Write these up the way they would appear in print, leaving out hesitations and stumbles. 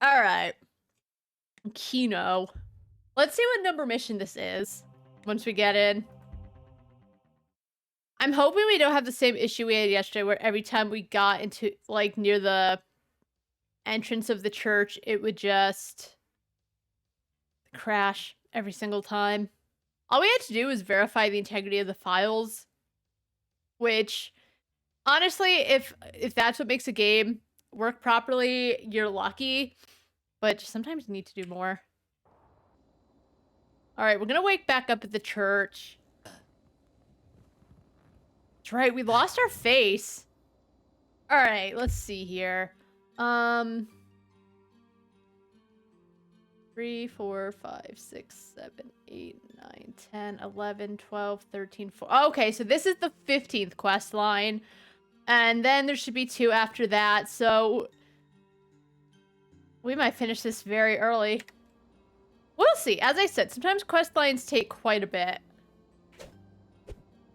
All right. Kino. Let's see what number mission this is once we get in. I'm hoping we don't have the same issue we had yesterday where every time we got into, like, near the entrance of the church, it would just crash every single time. All we had to do was verify the integrity of the files, which, honestly, if that's what makes a game work properly, you're lucky, but sometimes you need to do more. All right, we're gonna wake back up at the church. That's right, we lost our face. All right, let's see here. 3, 4, 5, 6, 7, 8, 9, 10, 11, 12, 13, 4. Okay, so this is the 15th quest line. And then there should be 2 after that, so we might finish this very early. We'll see. As I said, sometimes quest lines take quite a bit.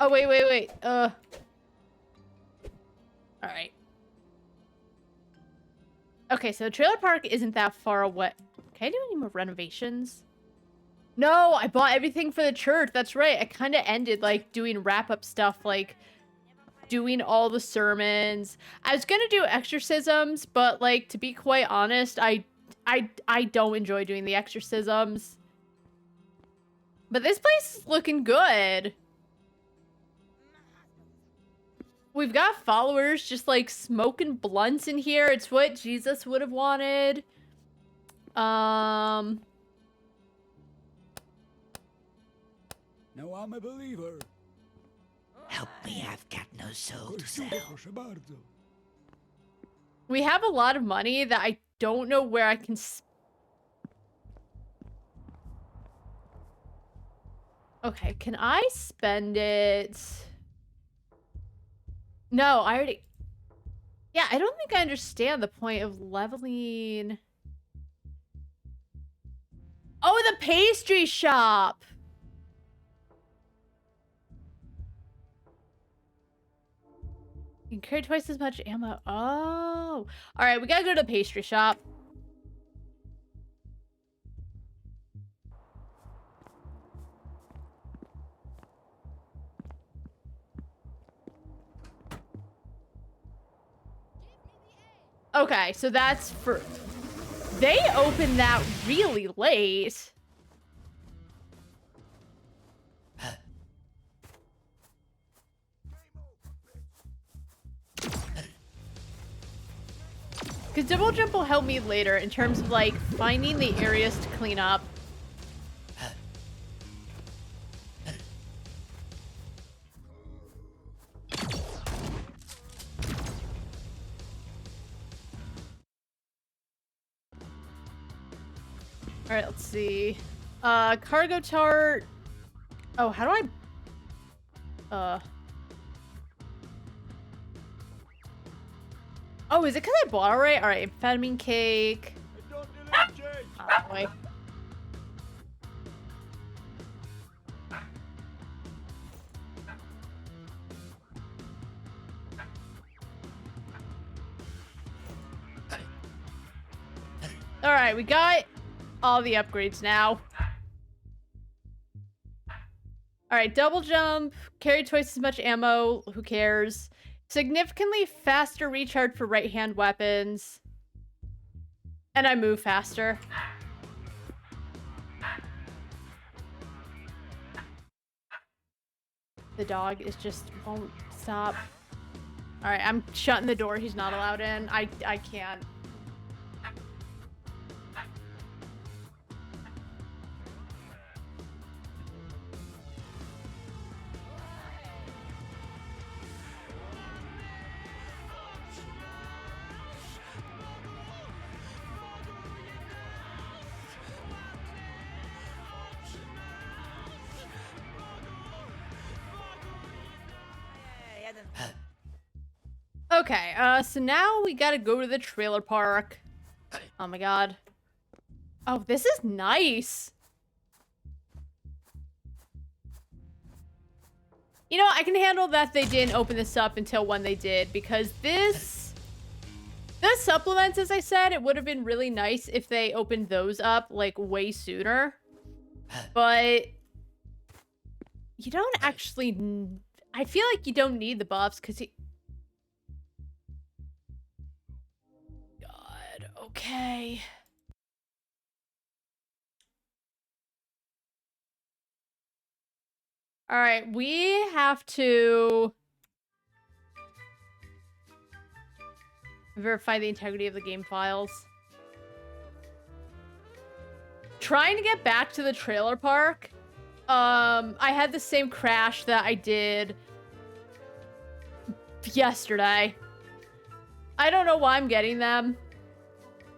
Oh, wait. Alright. Okay, so the trailer park isn't that far away. Can I do any more renovations? No, I bought everything for the church. That's right. I kind of ended, like, doing wrap-up stuff, like, doing all the sermons. I was gonna do exorcisms, but, like, to be quite honest, I don't enjoy doing the exorcisms. But this place is looking good. We've got followers just, like, smoking blunts in here. It's what Jesus would have wanted. No, I'm a believer. Help me, I've got no soul to sell. Proszę bardzo. We have a lot of money that I don't know where I can Okay, can I spend it? No, I already... Yeah, I don't think I understand the point of leveling... Oh, the pastry shop! You can carry twice as much ammo. Oh. Alright, we gotta go to the pastry shop. Okay, so that's for... They open that really late. Because double jump will help me later in terms of, like, finding the areas to clean up. Alright, let's see. Cargo tart. Oh, how do I... Oh, is it because I bought it right? Alright, amphetamine cake. Oh, boy. Alright, we got all the upgrades now. Alright, double jump, carry twice as much ammo, who cares? Significantly faster recharge for right-hand weapons. And I move faster. The dog is just won't stop. Alright, I'm shutting the door. He's not allowed in. I can't. Okay, so now we gotta go to the trailer park. Oh my god. Oh, this is nice. You know, I can handle that they didn't open this up until when they did, because this The supplements, as I said, it would have been really nice if they opened those up, like, way sooner. But you don't actually... I feel like you don't need the buffs, because God, okay. Alright, we have to... verify the integrity of the game files. Trying to get back to the trailer park. I had the same crash that I did yesterday. I don't know why I'm getting them.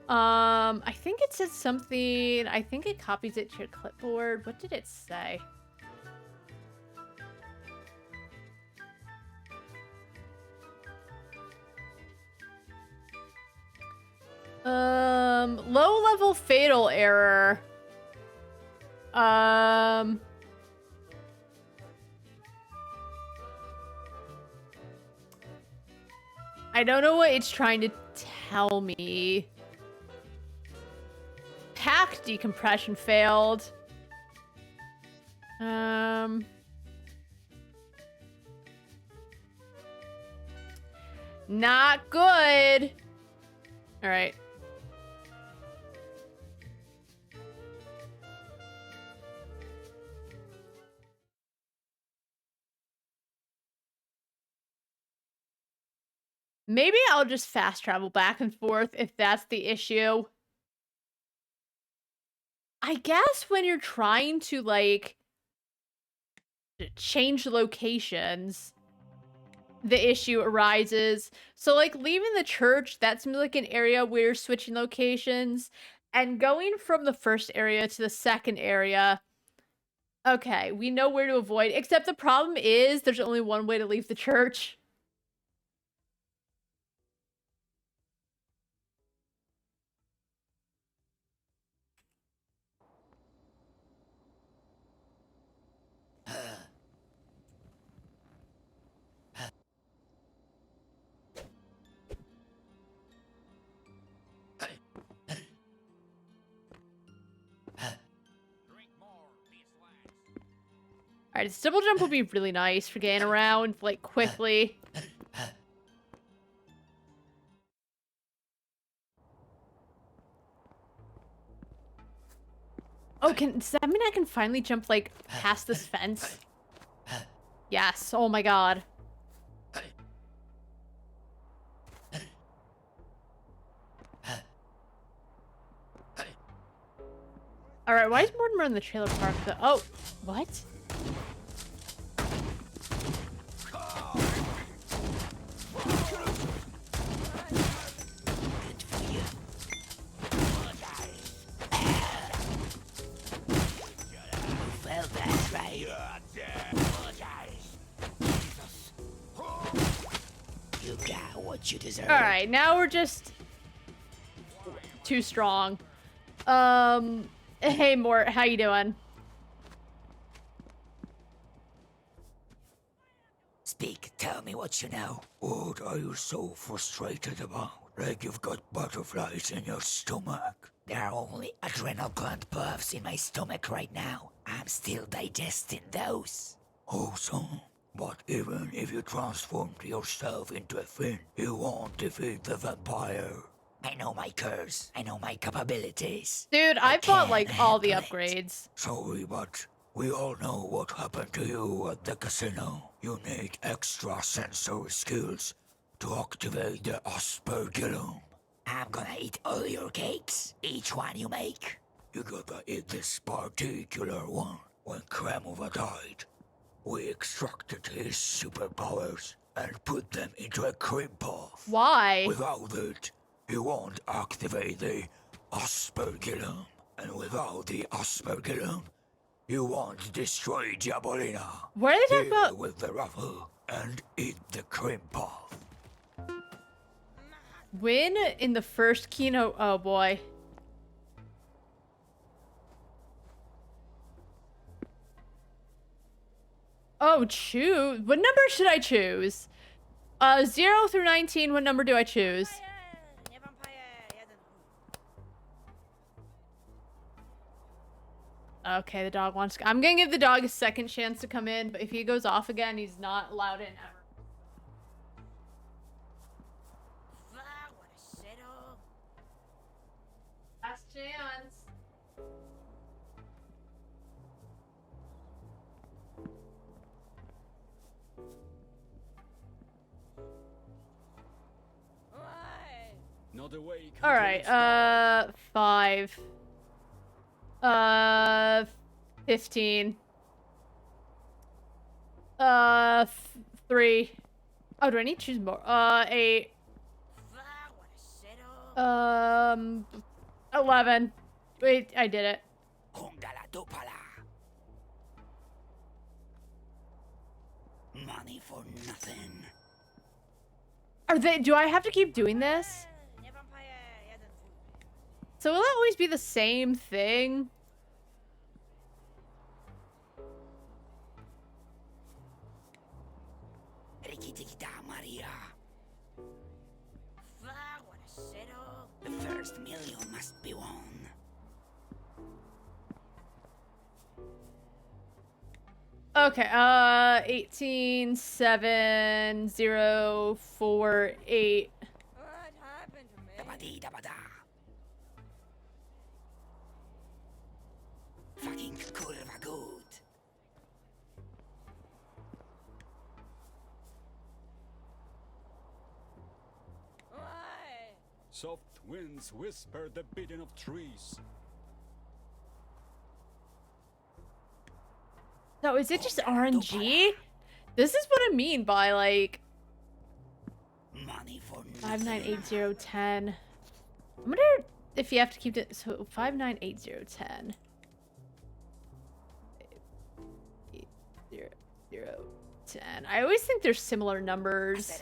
I think it said something. I think it copies it to your clipboard. What did it say? Low level fatal error. I don't know what it's trying to tell me. Pack decompression failed. Not good. All right. Maybe I'll just fast travel back and forth if that's the issue. I guess when you're trying to, like, change locations, the issue arises. So, like, leaving the church, that seems like an area where you're switching locations. And going from the first area to the second area, okay, we know where to avoid. Except the problem is there's only one way to leave the church. Alright, this double jump would be really nice for getting around, like, quickly. Oh, does that mean I can finally jump, like, past this fence? Yes, oh my god. Alright, why is Mortimer in the trailer park, though? Oh, what? You deserve. All right, now we're just too strong. Hey Mort, how you doing? Speak, tell me what you know. What are you so frustrated about? Like you've got butterflies in your stomach? There are only adrenal gland puffs in my stomach right now. I'm still digesting those. Awesome. But even if you transformed yourself into a fin, you won't defeat the vampire. I know my curse. I know my capabilities. Dude, I've bought, like, all the handle it. upgrades. Sorry, but we all know what happened to you at the casino. You need extra sensory skills to activate the aspergillum. I'm gonna eat all your cakes. Each one you make. You gotta eat this particular one. When Kremova died, we extracted his superpowers and put them into a cream puff. Why? Without it, you won't activate the aspergillum. And without the aspergillum, you won't destroy Diabolina. What are they talking Deal about? with the ruffle and eat the cream puff. Win in the first keynote. Oh boy. Oh, choose. What number should I choose? 0 through 19, what number do I choose? Okay, the dog wants to... I'm gonna give the dog a second chance to come in, but if he goes off again, he's not allowed in ever. Last chance. Not the way. All right, 5. 15. 3. Oh, do I need to choose more? 8. 11. Wait, I did it. Money for nothing. Are they? Do I have to keep doing this? So will it always be the same thing? The first million must be won. Okay, 18, 7, 0, 4, 8. What happened to me? Dabadi-dabada. Fucking kurva good. Why? Soft winds whisper the beating of trees. So is it just RNG? This is what I mean by like Money for 5, 9, 8, 0, 10. I wonder if you have to keep it. So 5, 9, 8, 0, 10. 8, 0, 0, 10. I always think they're similar numbers.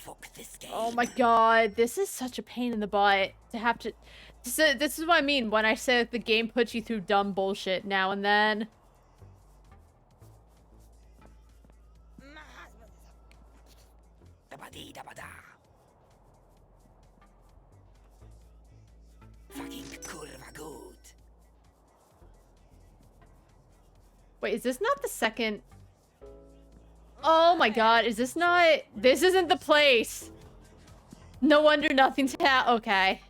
Fuck this game. Oh my god, this is such a pain in the butt to have to. This is what I mean when I say that the game puts you through dumb bullshit now and then. Dabadi-dabada. Fucking kurva good. Wait, is this not the second? Oh my god, is this not? This isn't the place. No wonder nothing's okay.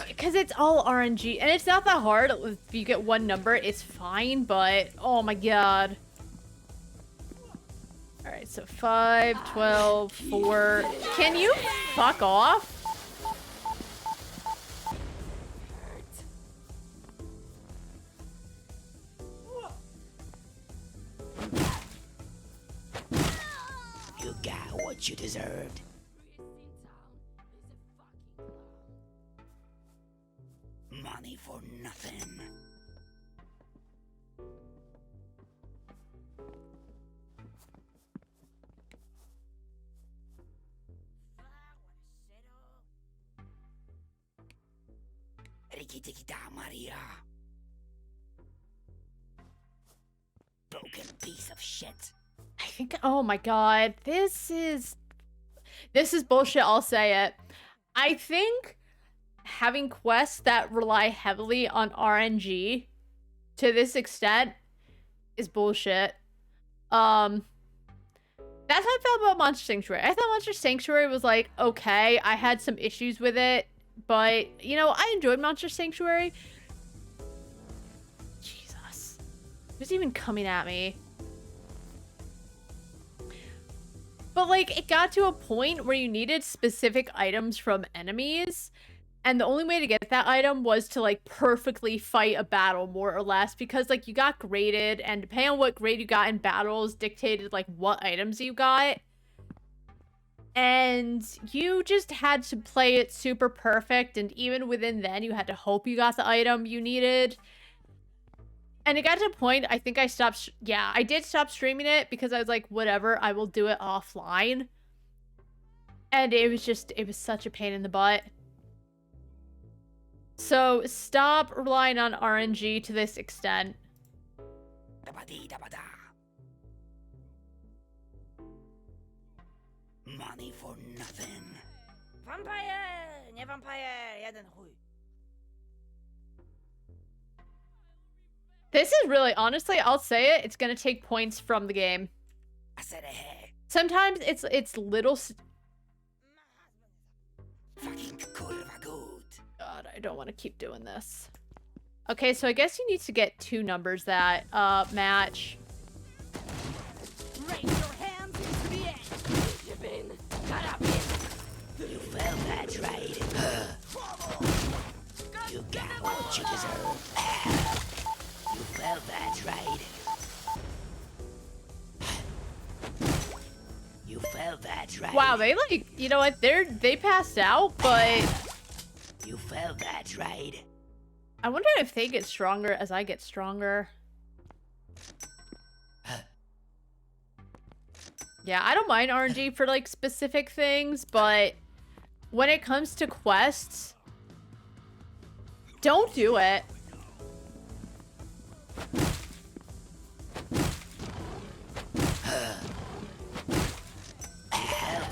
Because it's all RNG, and it's not that hard. If you get one number, it's fine, but oh my god. Alright, so 5, 12, 4. Can you fuck off? You got what you deserved. Money for nothing. Rikki-tikki-ta, Maria. Broken piece of shit. I think, oh my god, this is bullshit, I'll say it. I think having quests that rely heavily on RNG to this extent is bullshit. That's how I felt about Monster Sanctuary. I thought Monster Sanctuary was like, okay, I had some issues with it, but, you know, I enjoyed Monster Sanctuary. Jesus. Who's even coming at me? But, like, it got to a point where you needed specific items from enemies, and the only way to get that item was to, like, perfectly fight a battle, more or less, because, like, you got graded, and depending on what grade you got in battles dictated, like, what items you got. And you just had to play it super perfect, and even within then, you had to hope you got the item you needed. And it got to a point, I think I stopped, yeah, I did stop streaming it because I was like, whatever, I will do it offline. And it was such a pain in the butt. So stop relying on RNG to this extent. Money for nothing. Vampire! Nie vampire! Jeden chuj. This is really, honestly, I'll say it, it's gonna take points from the game. I said hey. Sometimes it's little... Fucking kurwa good. God, I don't want to keep doing this. Okay, so I guess you need to get 2 numbers that match. Raise your hands into the air. You've been cut up in. You felt that right. You got what you deserve. You felt that right. You felt that right. Wow, they like, you know what, they passed out, but You felt that right. I wonder if they get stronger as I get stronger. Yeah, I don't mind RNG for like specific things, but when it comes to quests, don't do it.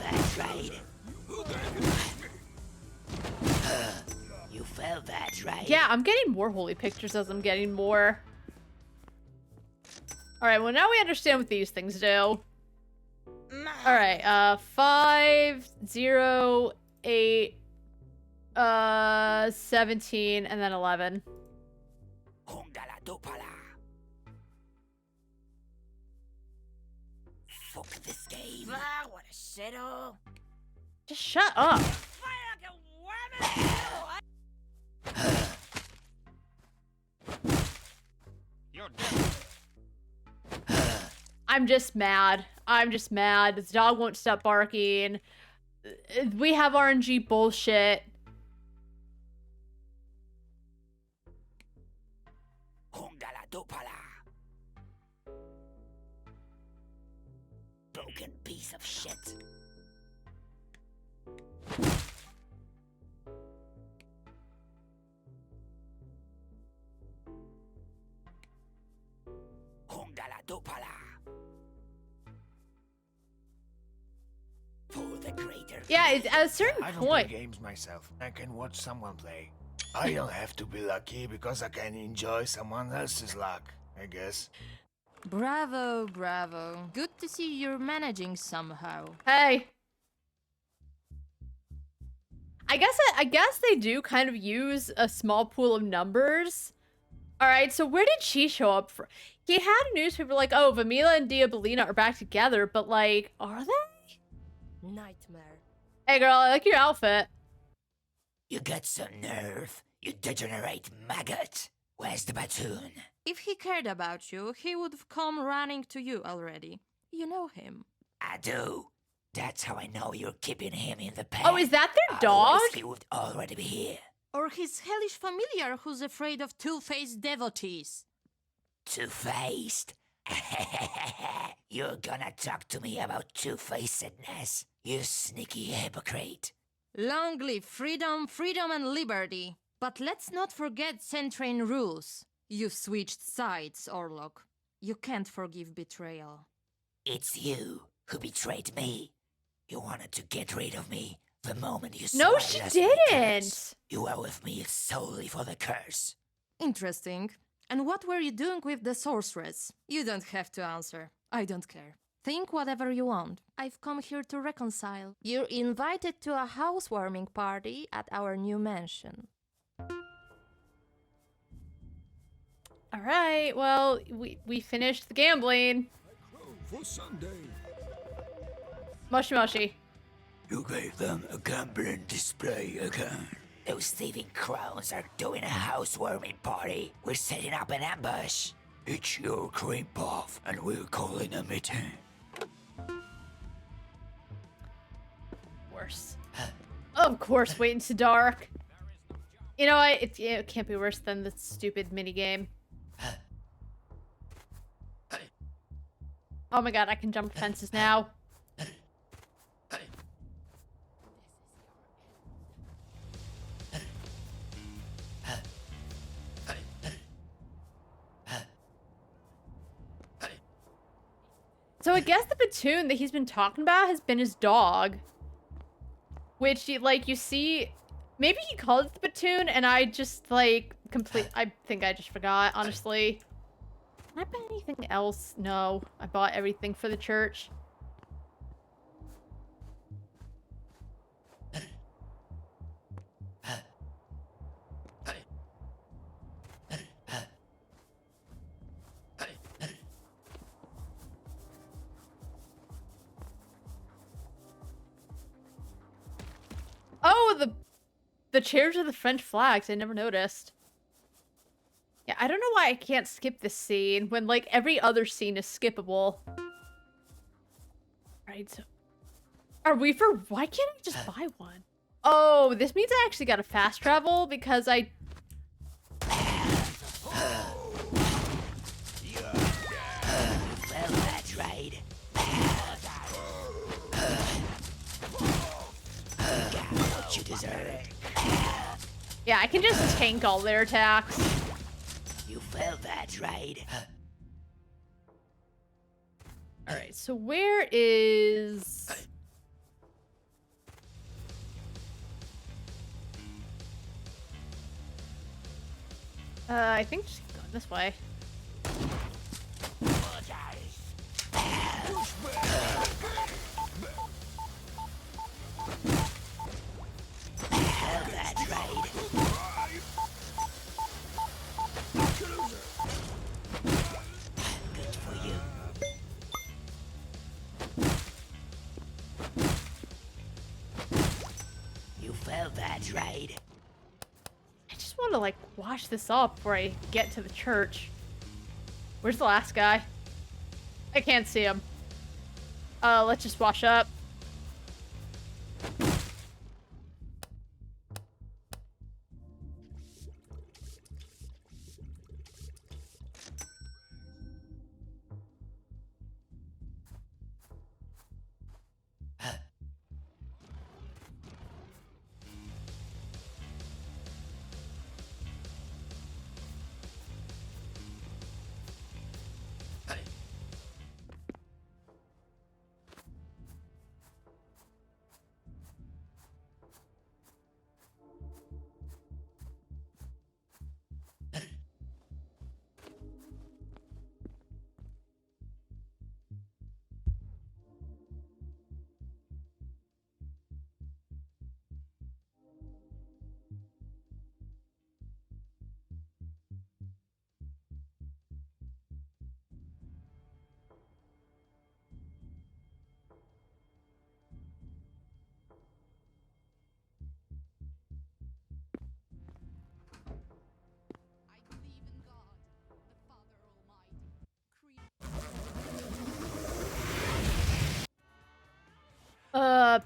That's right. You felt that right. Yeah, I'm getting more holy pictures as I'm getting more. Alright, well now we understand what these things do. Alright, 5, 0, 8, 17, and then 11. Fuck this game. Ah, what a shithole. Just shut up. Fire like a woman. You're dead. I'm just mad. I'm just mad. This dog won't stop barking. We have RNG bullshit. Broken piece of shit. For the greater. Yeah, it's at a certain I don't play point. games myself. I can watch someone play. I don't have to be lucky because I can enjoy someone else's luck, I guess. Bravo, bravo. Good to see you're managing somehow. Hey. I guess they do kind of use a small pool of numbers. Alright, so where did she show up from? He had a newspaper like, oh, Vamila and Diabolina are back together, but like, are they? Nightmare. Hey girl, I like your outfit. You got some nerve, you degenerate maggot. Where's the batoon? If he cared about you, he would have come running to you already. You know him. I do. That's how I know you're keeping him in the pen. Oh, is that their dog? Otherwise he would already be here. Or his hellish familiar who's afraid of two-faced devotees. Two-faced? You're gonna talk to me about two-facedness, you sneaky hypocrite. Long live freedom, freedom and liberty. But let's not forget Centrain rules. You've switched sides, Orlok. You can't forgive betrayal. It's you who betrayed me. You wanted to get rid of me the moment you saw No, I she lost my curse. didn't. You were with me solely for the curse. Interesting. And what were you doing with the sorceress? You don't have to answer. I don't care. Think whatever you want. I've come here to reconcile. You're invited to a housewarming party at our new mansion. Alright, well, we finished the gambling. For Sunday. Mushy mushy. You gave them a gambling display again. Those thieving crones are doing a housewarming party. We're setting up an ambush. It's your cream puff, and we're calling a meeting. Worse. Of course, wait until dark. You know what? It can't be worse than the stupid minigame. Oh my god, I can jump fences now. So I guess the platoon that he's been talking about has been his dog. Which, like, you see... Maybe he called it the platoon, and I just, like, I think I just forgot, honestly. Can I buy anything else? No. I bought everything for the church. Oh, the chairs are the French flags. I never noticed. Yeah, I don't know why I can't skip this scene when, like, every other scene is skippable. Right, so... Why can't I just buy one? Oh, this means I actually gotta fast travel because I... Well, that's right. Got what you deserve. Yeah, I can just tank all their attacks. You felt that, right? Alright, so where is... I think just keep going this way. Felt that, right? Good for you. You felt that, right? I just want to, like, wash this up before I get to the church. Where's the last guy? I can't see him. Let's just wash up.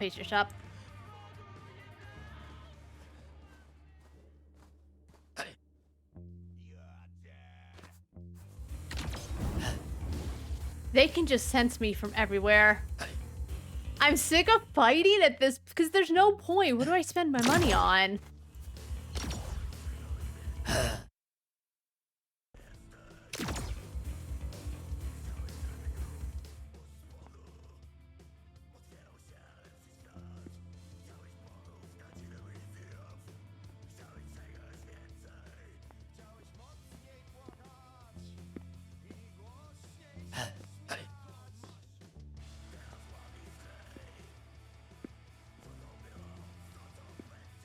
Pastry shop. They can just sense me from everywhere. I'm sick of fighting at this because there's no point. What do I spend my money on?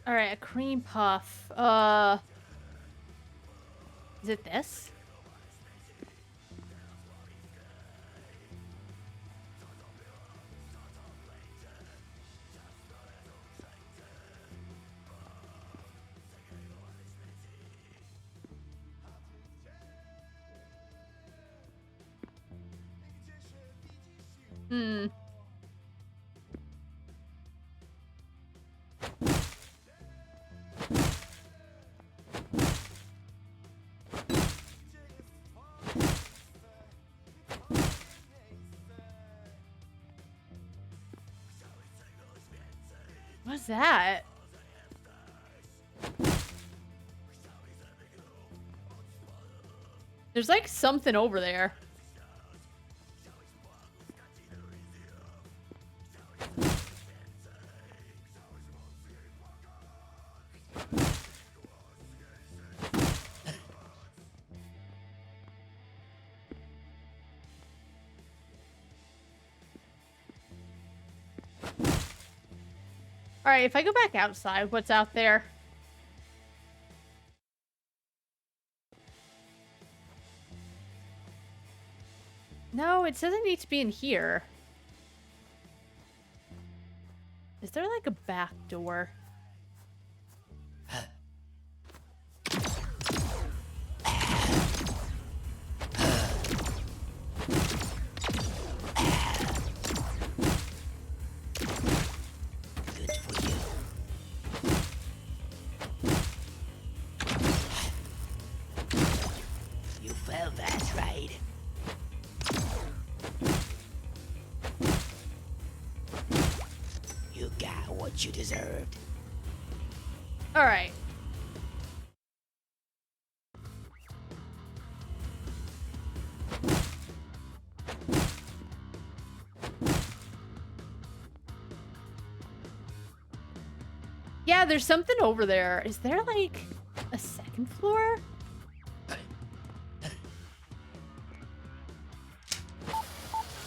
Alright, a cream puff. Is it this? Hmm. What's that? There's like something over there. Alright, if I go back outside, what's out there? No, it doesn't need to be in here. Is there like a back door? Good for you. You felt that, right? You got what you deserved. Alright. Yeah, there's something over there. Is there like a second floor?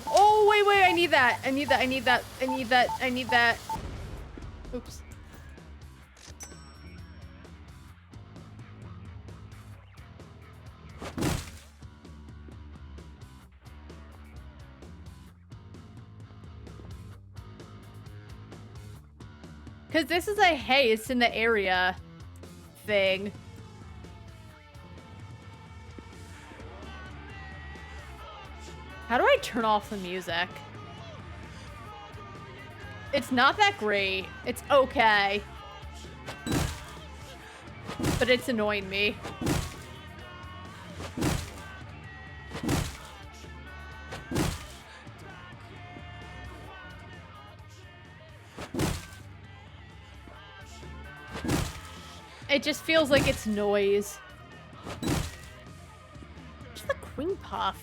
Oh, wait, I need that. I need that. Oops. Because this is a, hey, it's in the area thing. How do I turn off the music? It's not that great. It's okay. But it's annoying me. It just feels like it's noise. Where's the queen puff?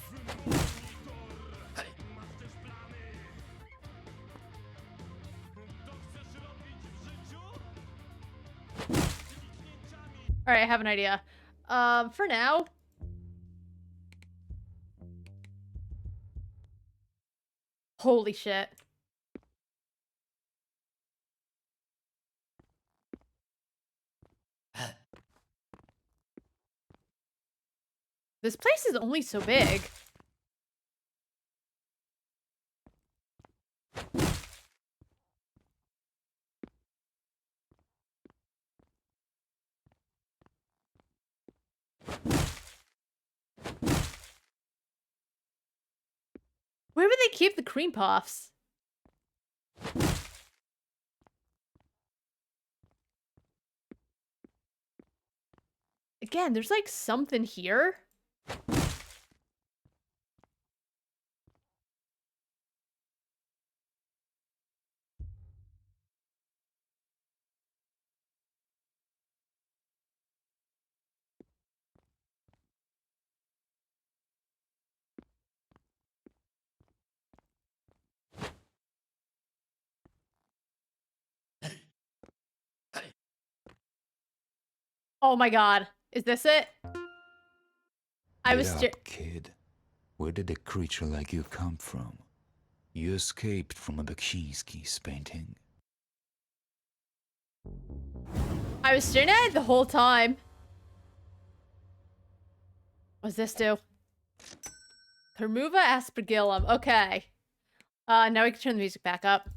Alright, I have an idea. For now. Holy shit. This place is only so big. Where would they keep the cream puffs? Again, there's like something here. Oh my god. Is this it? I was Get up, kid. Where did a creature like you come from? You escaped from a Bakshinsky's painting. I was staring at it the whole time. What's this do? Permuva aspergillum. Okay. Now we can turn the music back up.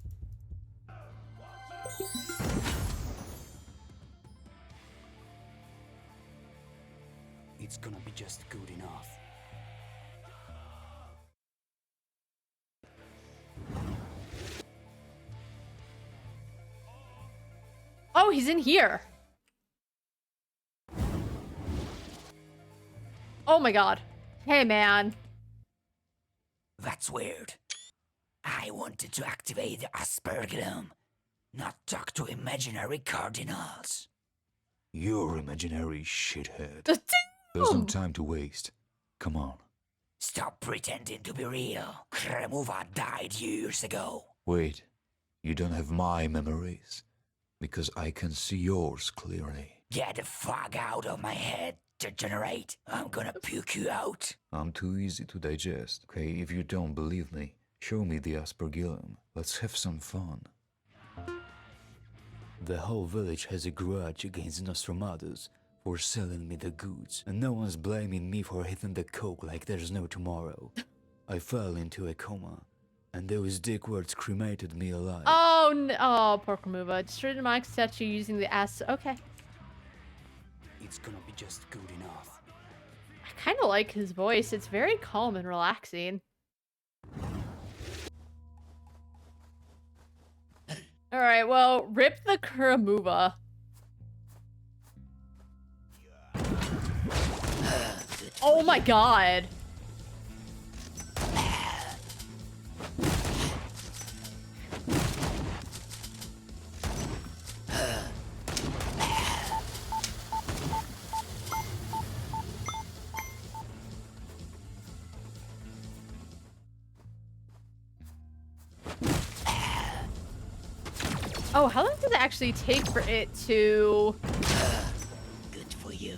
It's gonna be just good enough. Oh, he's in here. Oh my god. Hey, man. That's weird. I wanted to activate the aspergillum, not talk to imaginary cardinals. You're imaginary shithead. Damn! There's no time to waste. Come on. Stop pretending to be real. Kremova died years ago. Wait. You don't have my memories? Because I can see yours clearly. Get the fuck out of my head, degenerate. I'm gonna puke you out. I'm too easy to digest. Okay, if you don't believe me, show me the aspergillum. Let's have some fun. The whole village has a grudge against Nostramatus for selling me the goods, and no one's blaming me for hitting the coke like there's no tomorrow. I fell into a coma, and those dickwords cremated me alive. Oh, no. Oh, poor Kremova. Destroyed a Mike statue using the ass. Okay. It's gonna be just good enough. I kind of like his voice. It's very calm and relaxing. Alright, well, rip the Kremova. Oh my god. Oh, how long does it actually take for it to... Good for you.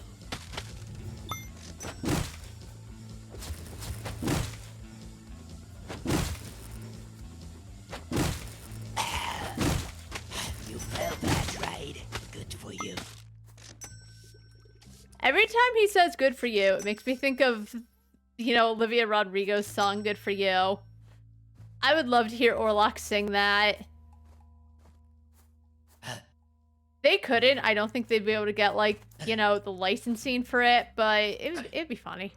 You failed that raid. Good for you. Every time he says good for you, it makes me think of, you know, Olivia Rodrigo's song, Good For You. I would love to hear Orlok sing that. They couldn't. I don't think they'd be able to get, like, you know, the licensing for it, but it'd be funny.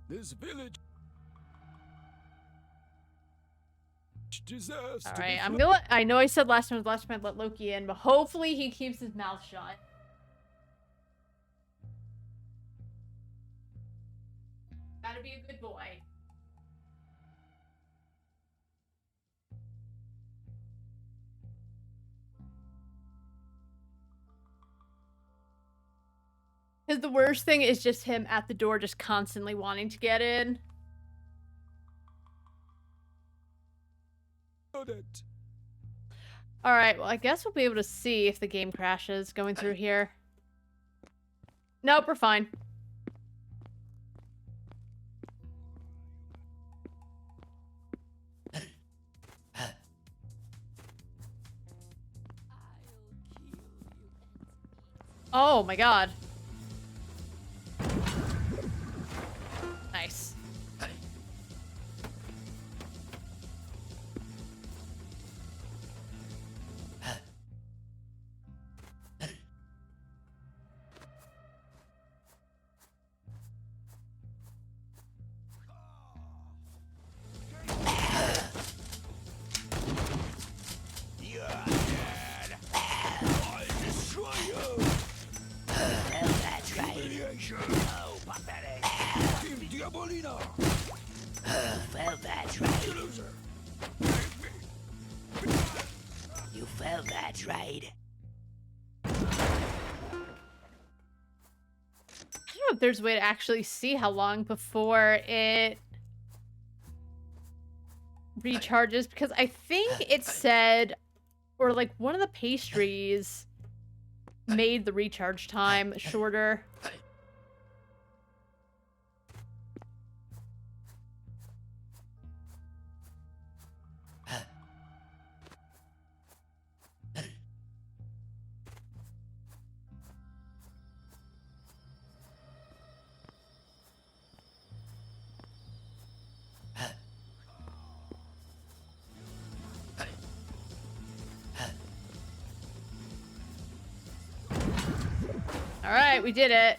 This village deserves to be Alright, I'm gonna I know I said last time I'd let Loki in, but hopefully he keeps his mouth shut. Gotta be a good boy. Because the worst thing is just him at the door just constantly wanting to get in. it. Alright, well I guess we'll be able to see if the game crashes going through here. Nope, we're fine. Oh my god. Nice. Failed that raid. You failed that raid. I don't know if there's a way to actually see how long before it recharges, because I think it said, or like one of the pastries made the recharge time shorter. Alright, we did it.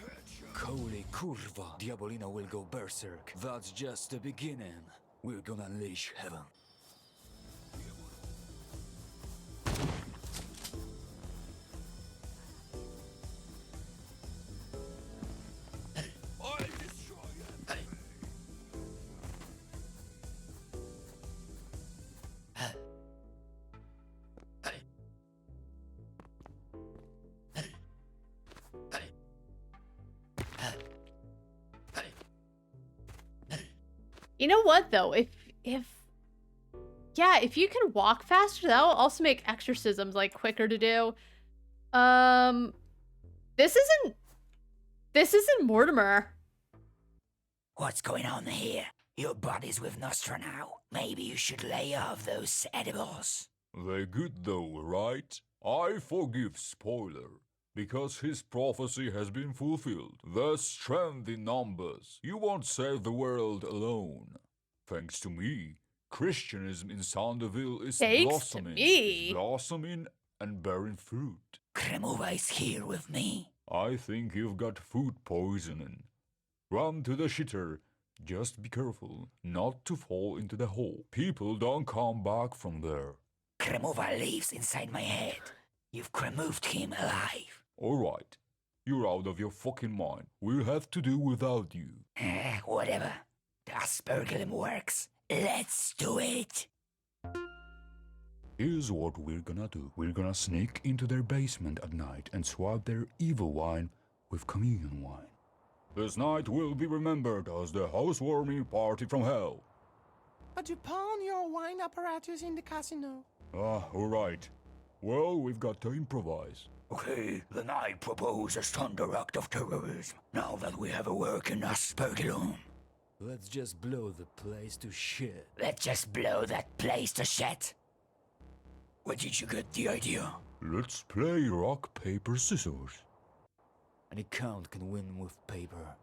Holy kurva! Diabolina will go berserk. That's just the beginning. We're gonna unleash heaven. You know what though? Yeah, if you can walk faster, that'll also make exorcisms like quicker to do. This isn't Mortimer. What's going on here? Your body's with Nostra now. Maybe you should lay off those edibles. They good though, right? I forgive spoiler, because his prophecy has been fulfilled. There's strength in numbers. You won't save the world alone. Thanks to me, Christianism in Sanderville is Thanks to me. blossoming and bearing fruit. Kremova is here with me. I think you've got food poisoning. Run to the shitter. Just be careful not to fall into the hole. People don't come back from there. Kremova lives inside my head. You've removed him alive. Alright, you're out of your fucking mind. We'll have to do without you. Whatever. The aspergillum works. Let's do it. Here's what we're gonna do. We're gonna sneak into their basement at night and swap their evil wine with communion wine. This night will be remembered as the housewarming party from hell. But you pawn your wine apparatus in the casino. Ah, alright. Well, we've got to improvise. Okay, then I propose a thunder act of terrorism. Now that we have a working aspergillum. Let's just blow the place to shit. Let's just blow that place to shit. Where did you get the idea? Let's play rock, paper, scissors. An account can win with paper.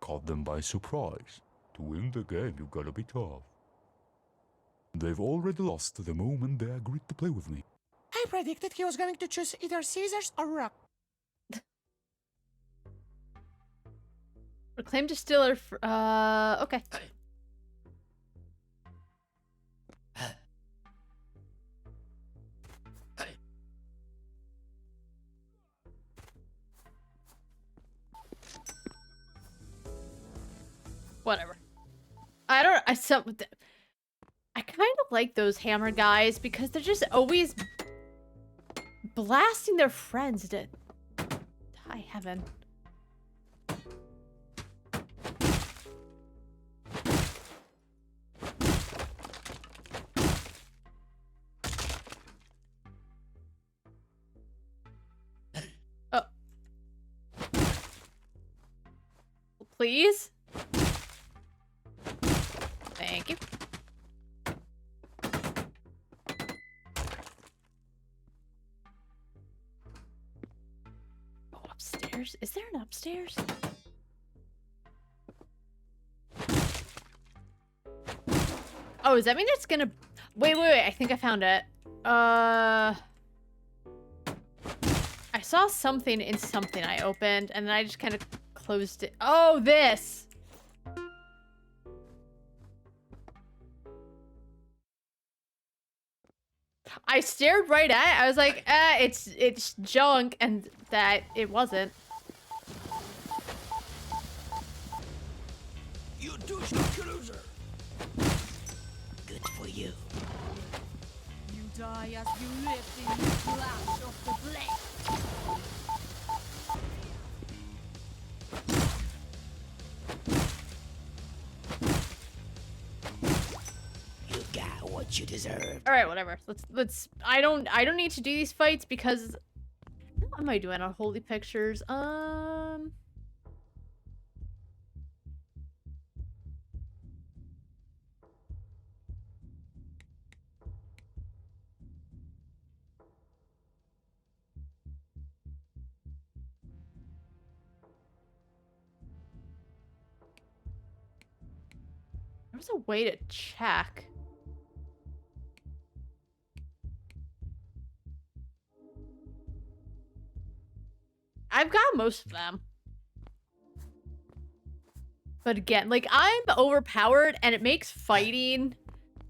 Caught them by surprise. To win the game, you gotta be tough. They've already lost the moment they agreed to play with me. I predicted he was going to choose either scissors or rock. Reclaim distiller. Okay. Whatever. I kind of like those hammer guys because they're just always blasting their friends to high heaven. Oh. Please? Thank you. Oh, upstairs? Is there an upstairs? Oh, does that mean it's gonna... Wait, I think I found it. I saw something in something I opened, and then I just kind of closed it. Oh, this! I stared right at it. I was like, it's junk, and that it wasn't. You douche loser. Good for you. You die as you live in the flash of the blade. You got what you deserve. All right, whatever. Let's. I don't need to do these fights because. What am I doing on Holy Pictures? There's a way to check. I've got most of them. But again, like, I'm overpowered and it makes fighting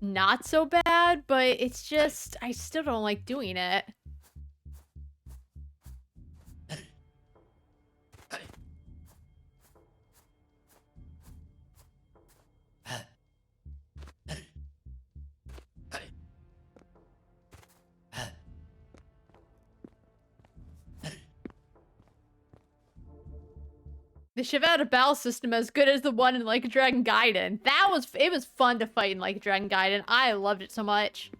not so bad, but it's just, I still don't like doing it. They should have had a battle system as good as the one in Like a Dragon Gaiden. It was fun to fight in Like a Dragon Gaiden. I loved it so much.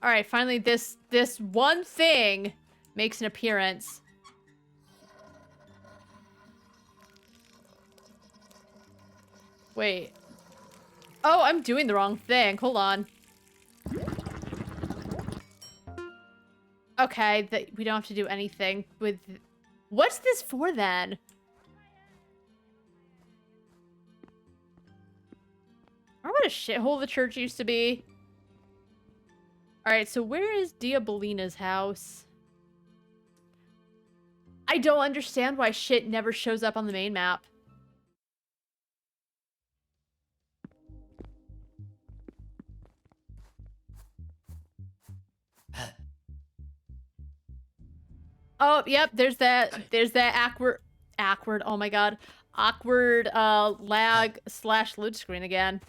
All right, finally this one thing makes an appearance. Wait. Oh, I'm doing the wrong thing. Hold on. Okay, we don't have to do anything with... What's this for, then? Remember what a shithole the church used to be? Alright, so where is Diabolina's house? I don't understand why shit never shows up on the main map. Oh, yep, there's that awkward, oh my god, awkward, lag / load screen again.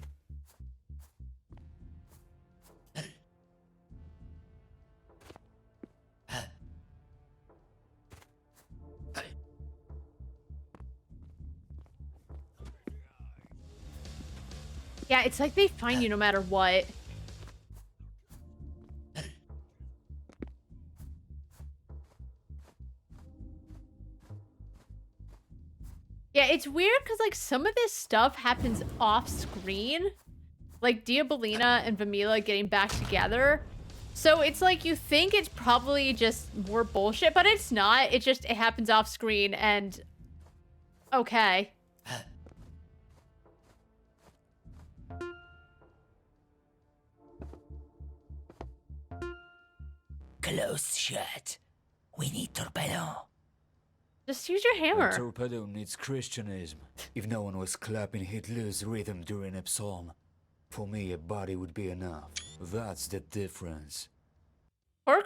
Yeah, it's like they find you no matter what. Yeah, it's weird because, like, some of this stuff happens off-screen. Like, Diabolina and Vamila getting back together. So it's like, you think it's probably just more bullshit, but it's not. It happens off-screen and... Okay. Close shut. We need torpedo. Just use your hammer. A torpedo needs Christianism. If no one was clapping Hitler's rhythm during a psalm, for me a body would be enough. That's the difference. Or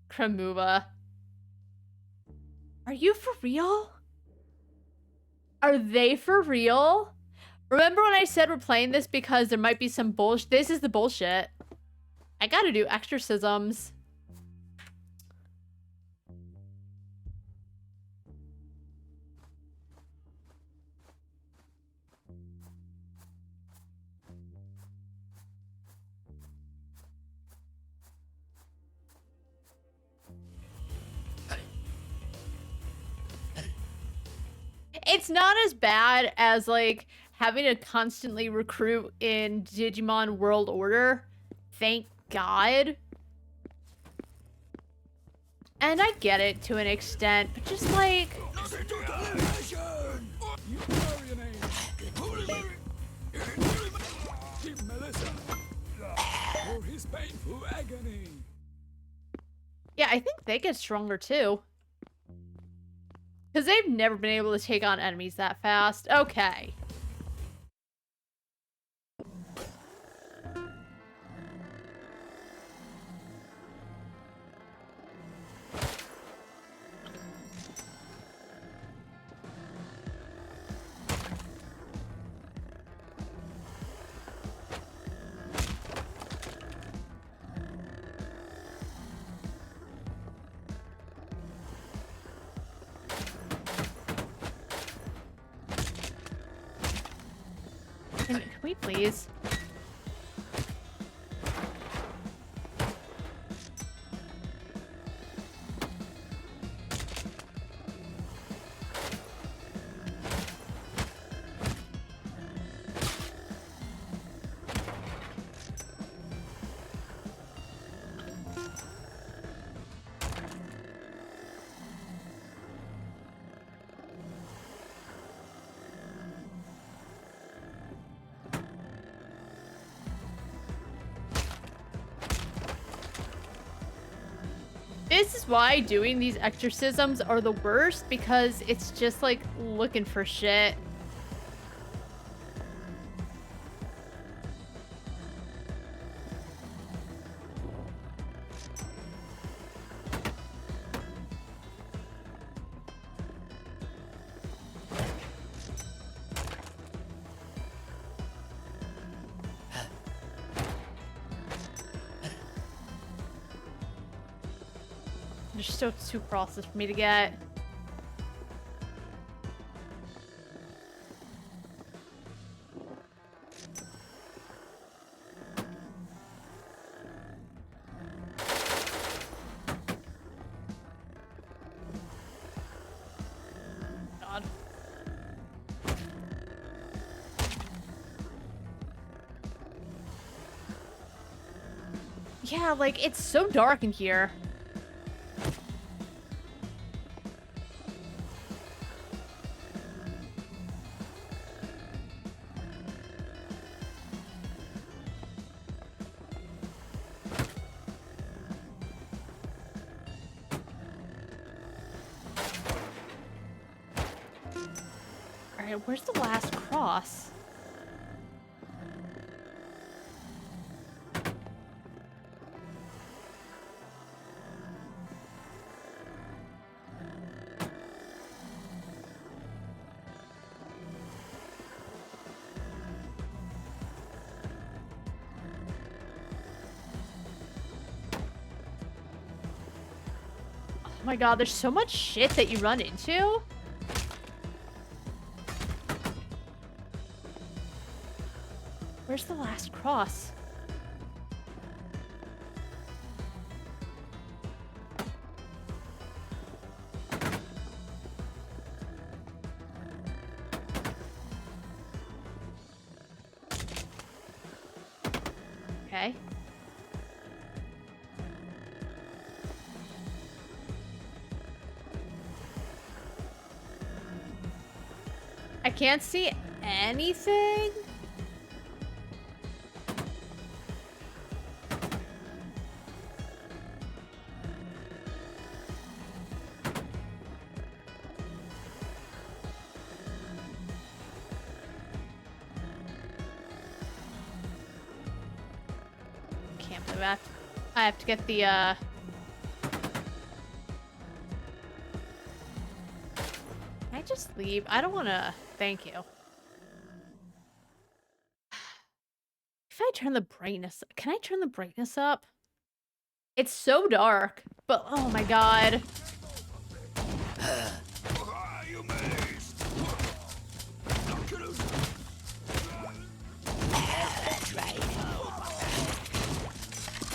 Kramuva. Are you for real? Are they for real? Remember when I said we're playing this because there might be some bullshit? This is the bullshit. I gotta do exorcisms. It's not as bad as, like, having to constantly recruit in Digimon World Order. Thank God. And I get it to an extent, but just, like... Yeah, I think they get stronger, too. Because they've never been able to take on enemies that fast. Okay. Can we please? This is why doing these exorcisms are the worst, because it's just like looking for shit. There's still 2 crosses for me to get. God. Yeah, like, it's so dark in here. Alright, where's the last cross? Oh my god, there's so much shit that you run into. Where's the last cross? Okay. I can't see anything. Can't believe I have to get the Can I just leave? I don't want to. Thank you. If I turn the brightness, can I turn the brightness up? It's so dark, but oh my god. That's right.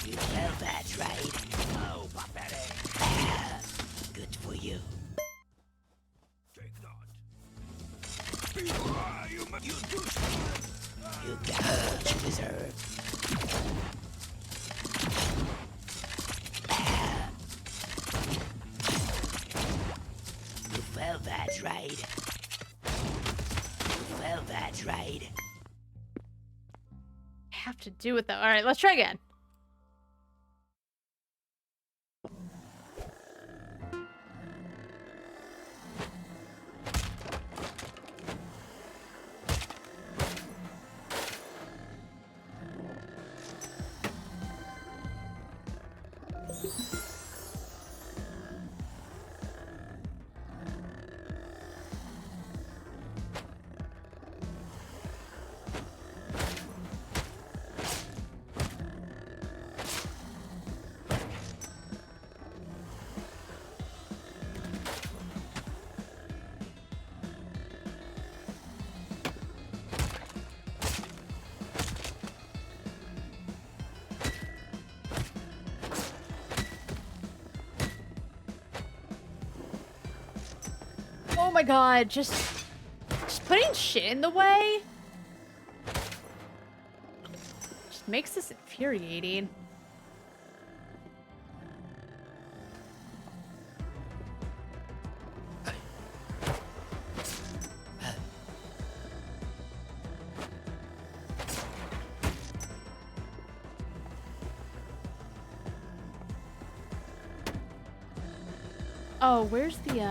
You felt that, right? Oh, pathetic. Good for you. Take that. You got what you deserve. You felt that, right? You felt that, right? I have to do it though. All right, let's try again. Oh my god, just putting shit in the way just makes this infuriating. Oh, where's the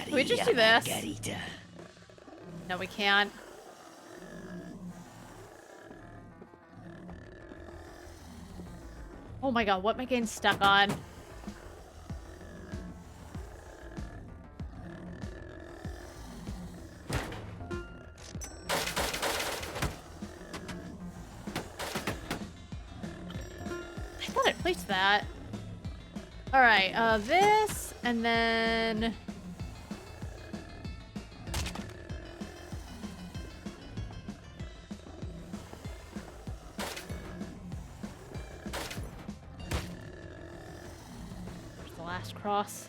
Can we just do this? Margarita. No, we can't. Oh my god, what am I getting stuck on? I thought I placed that. Alright, this, and then... Where's the last cross?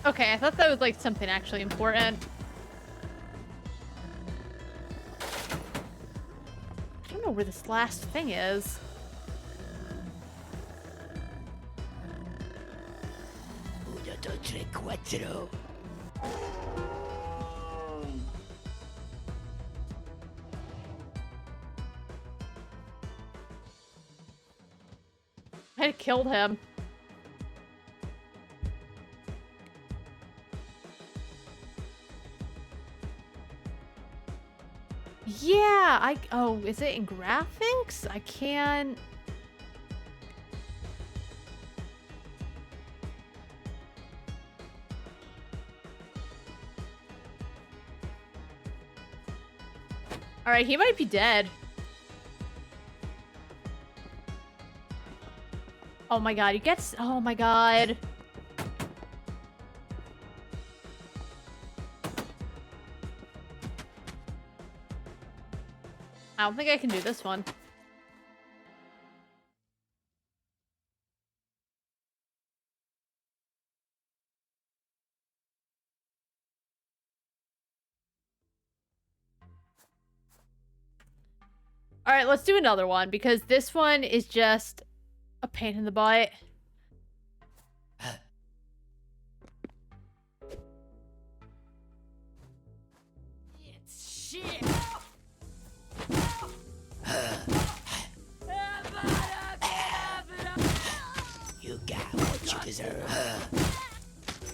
Okay, I thought that was like something actually important. I don't know where this last thing is. I killed him. Yeah, oh, is it in graphics? I can't... Alright, he might be dead. Oh my god, he gets... Oh my god. I don't think I can do this one. Alright, let's do another one, because this one is just a pain in the butt. It's shit. You got what you deserve.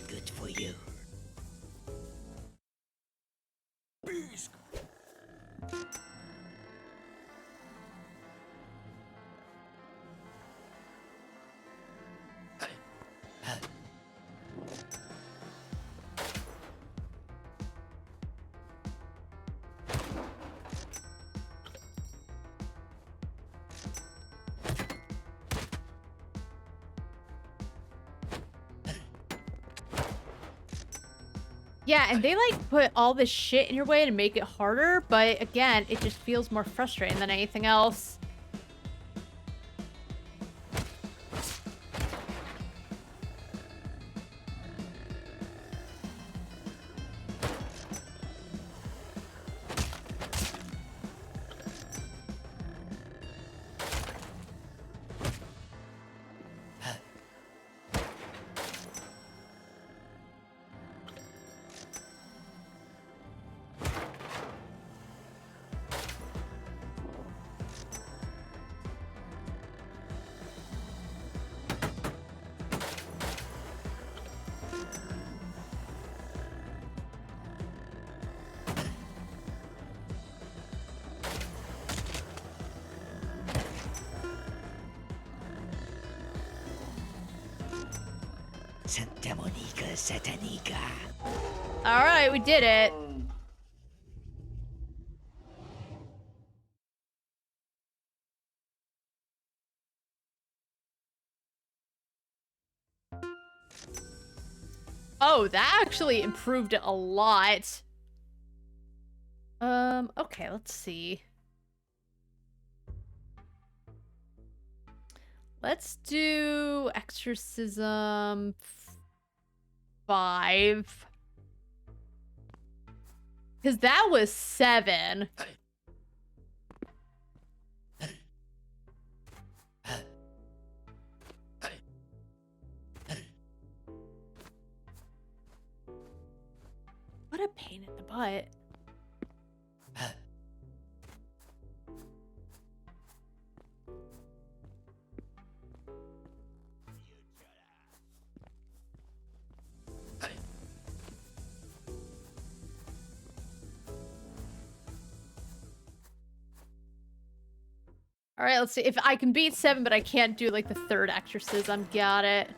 Good for you. Yeah, and they like put all this shit in your way to make it harder, but again, it just feels more frustrating than anything else. Santa Monica Satanica. All right, we did it. Oh, that actually improved it a lot. Okay, let's see. Let's do Exorcism 5. Because that was 7. a pain in the butt. All right, let's see. If I can beat 7, but I can't do, like, the 3rd exorcism. Got it.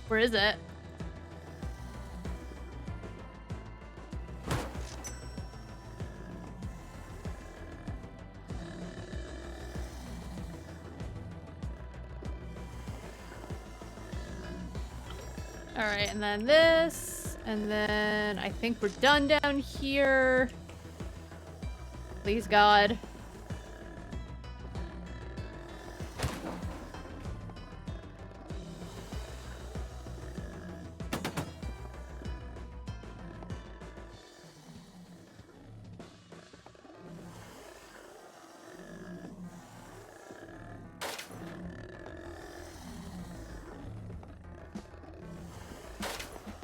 Where is it? All right, and then this, and then I think we're done down here. Please, God.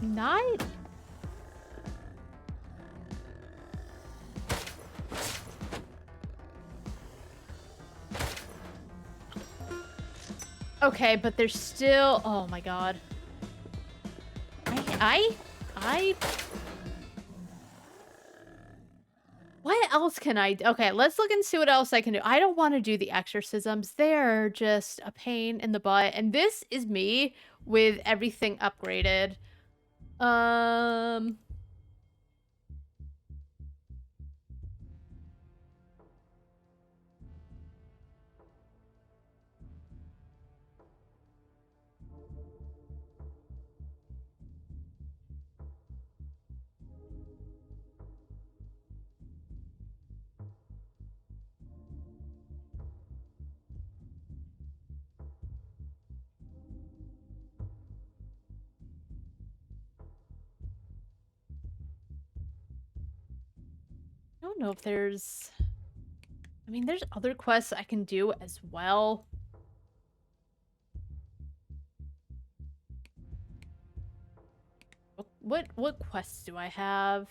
Not. Okay, but there's still. Oh my God. What else can I do? Okay, let's look and see what else I can do. I don't want to do the exorcisms. They're just a pain in the butt. And this is me with everything upgraded. I don't know if there's... I mean, there's other quests I can do as well. What quests do I have?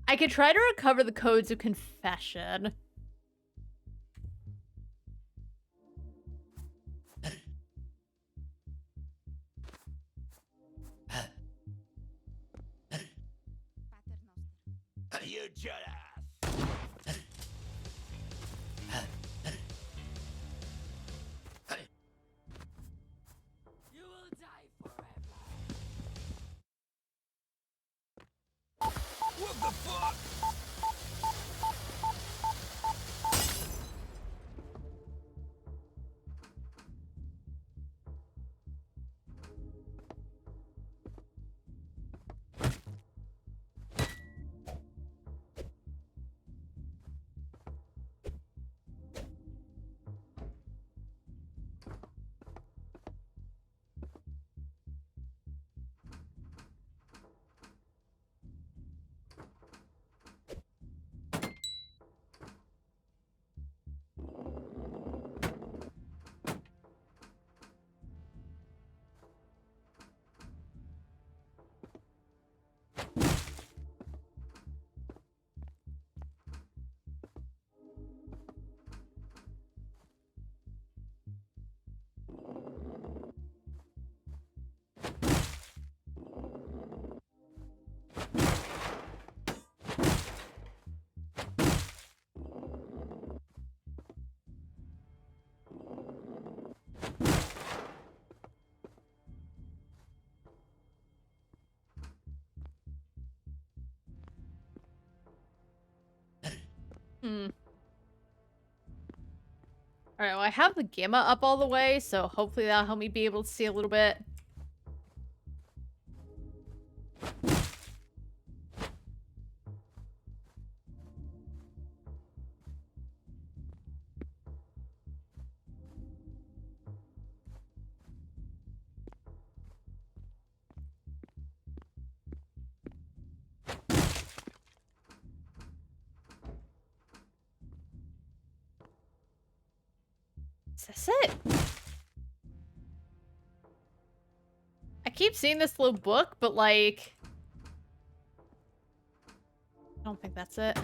I could try to recover the codes of confession. You jackass! You will die forever. What the fuck? I Hmm. Alright, well, I have the gamma up all the way, so hopefully that'll help me be able to see a little bit. Is this it? I keep seeing this little book, but like... I don't think that's it.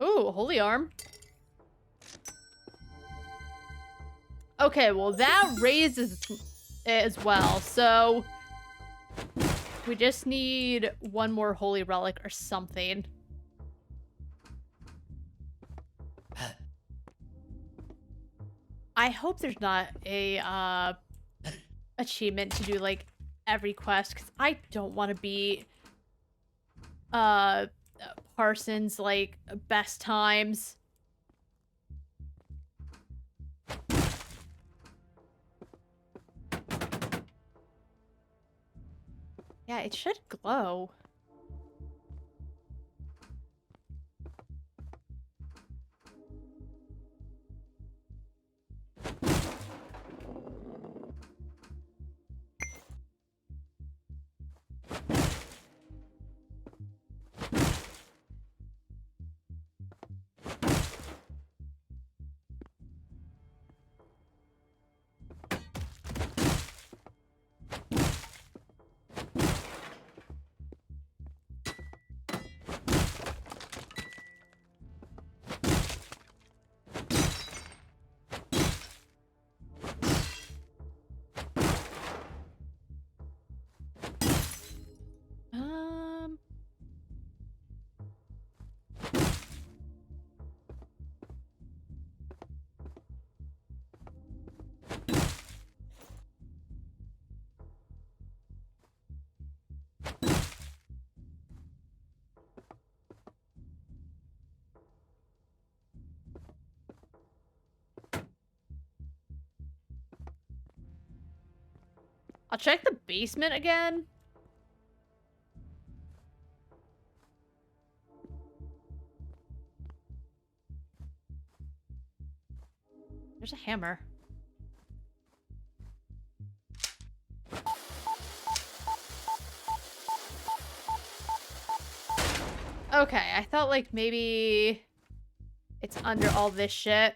Ooh, holy arm. Okay, well that raises it as well, so... we just need one more holy relic or something. I hope there's not a, achievement to do, like, every quest, because I don't want to be, Parsons, like, best times. Yeah, it should glow. I'll check the basement again. There's a hammer. Okay, I thought like maybe it's under all this shit.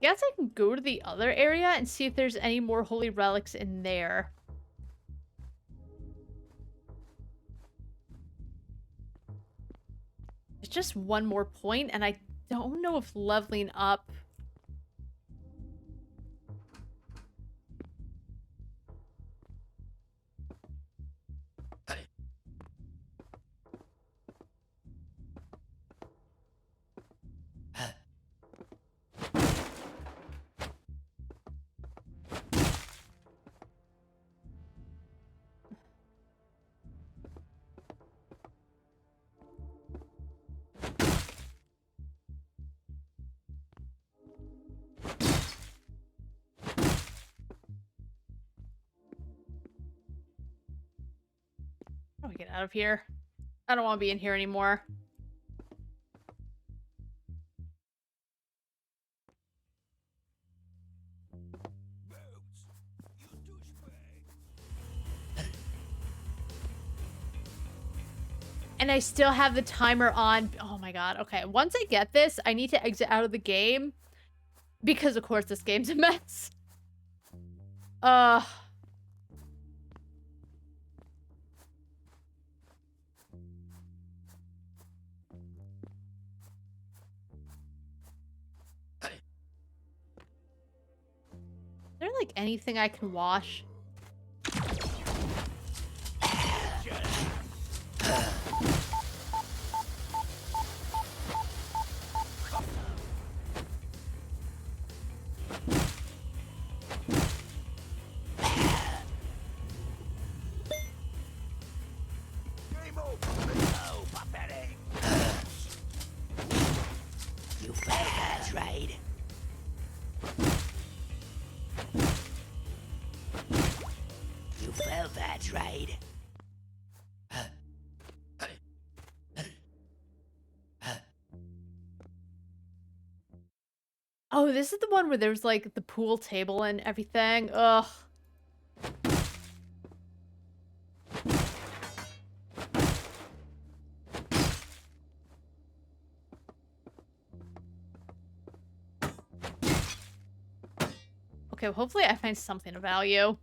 I guess I can go to the other area and see if there's any more holy relics in there. It's just one more point, and I don't know if leveling up... How do we get out of here? I don't want to be in here anymore. And I still have the timer on. Oh my god. Okay, once I get this, I need to exit out of the game. Because, of course, this game's a mess. Is there, like, anything I can wash? You failed that raid. You failed that raid. Oh, this is the one where there's, like, the pool table and everything. Ugh. Okay, well, hopefully I find something of value.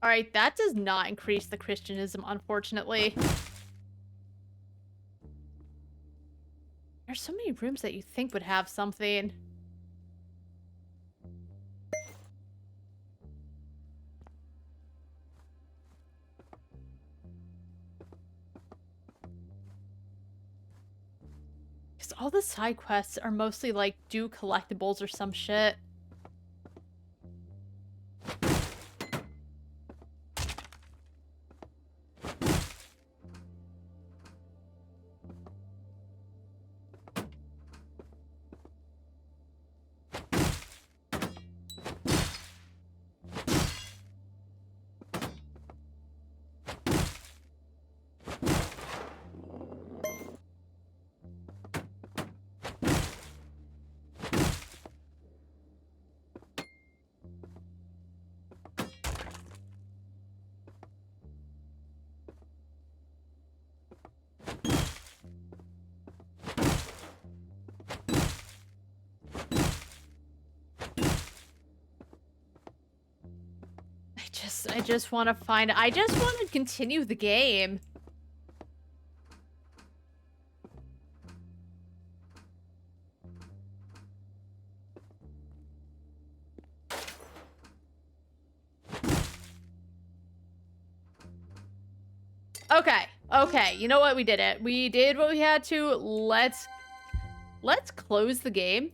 Alright, that does not increase the Christianism, unfortunately. There's so many rooms that you think would have something. Because all the side quests are mostly like, do collectibles or some shit. I just want to find... I just want to continue the game. Okay, okay, you know what? We did it. We did what we had to. Let's close the game.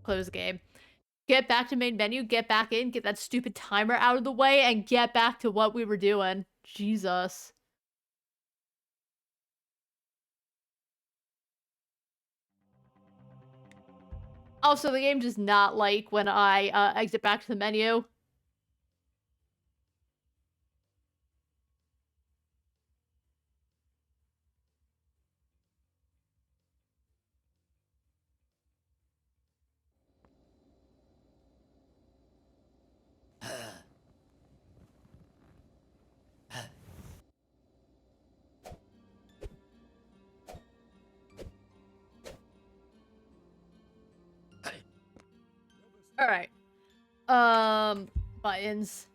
Close the game. Get back to main menu, get back in, get that stupid timer out of the way, and get back to what we were doing. Jesus. Also, the game does not like when I exit back to the menu. Alright. Buttons.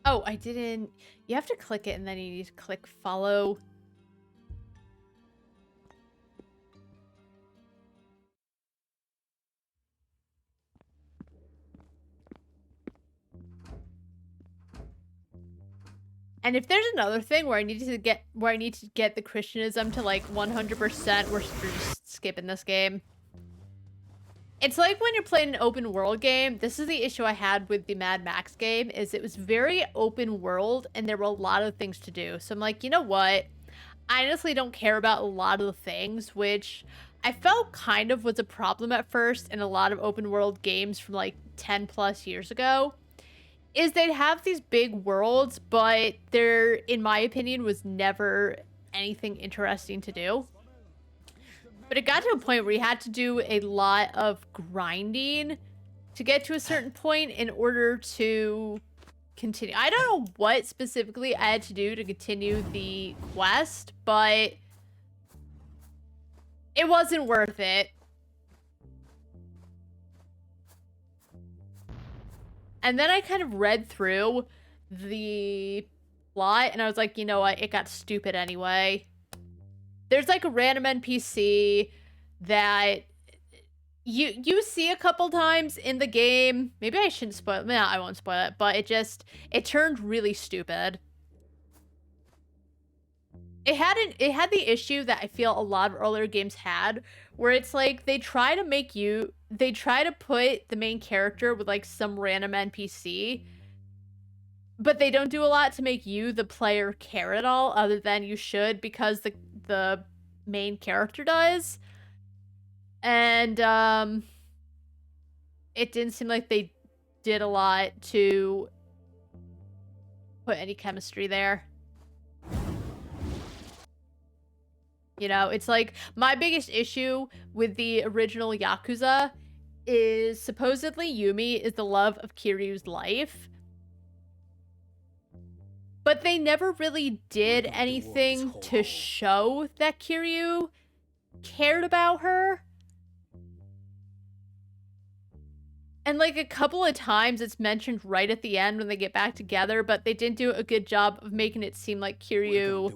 Oh, I didn't... You have to click it and then you need to click follow. And if there's another thing where I need to get the Christianism to like 100%, we're just skipping this game. It's like when you're playing an open world game. This is the issue I had with the Mad Max game, is it was very open world and there were a lot of things to do. So I'm like, you know what? I honestly don't care about a lot of the things, which I felt kind of was a problem at first in a lot of open world games from like 10 plus years ago. Is they'd have these big worlds, but there, in my opinion, was never anything interesting to do. But it got to a point where you had to do a lot of grinding to get to a certain point in order to continue. I don't know what specifically I had to do to continue the quest, but it wasn't worth it. And then I kind of read through the plot and I was like, you know what? It got stupid anyway. There's like a random NPC that you see a couple times in the game. Maybe I shouldn't spoil it. No, I won't spoil it. But it turned really stupid. It had the issue that I feel a lot of earlier games had, where it's like they try to put the main character with like some random NPC, but they don't do a lot to make you, the player, care at all, other than you should, because the main character does. And it didn't seem like they did a lot to put any chemistry there. You know, it's like my biggest issue with the original Yakuza is supposedly Yumi is the love of Kiryu's life. But they never really did anything to show that Kiryu cared about her. And like a couple of times it's mentioned right at the end when they get back together, but they didn't do a good job of making it seem like Kiryu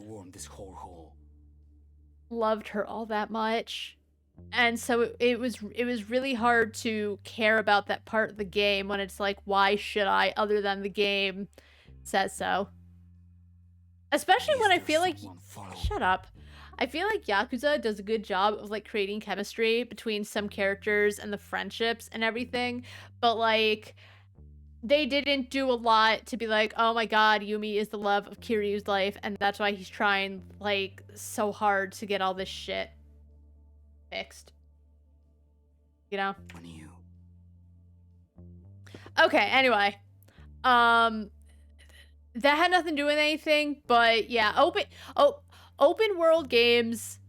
loved her all that much. And so it was really hard to care about that part of the game when it's like, why should I, other than the game says so? Especially when I feel like, shut up. I feel like Yakuza does a good job of like creating chemistry between some characters and the friendships and everything, but like they didn't do a lot to be like, oh my god, Yumi is the love of Kiryu's life, and that's why he's trying like so hard to get all this shit fixed. You know? Okay, anyway. That had nothing to do with anything, but yeah, open world games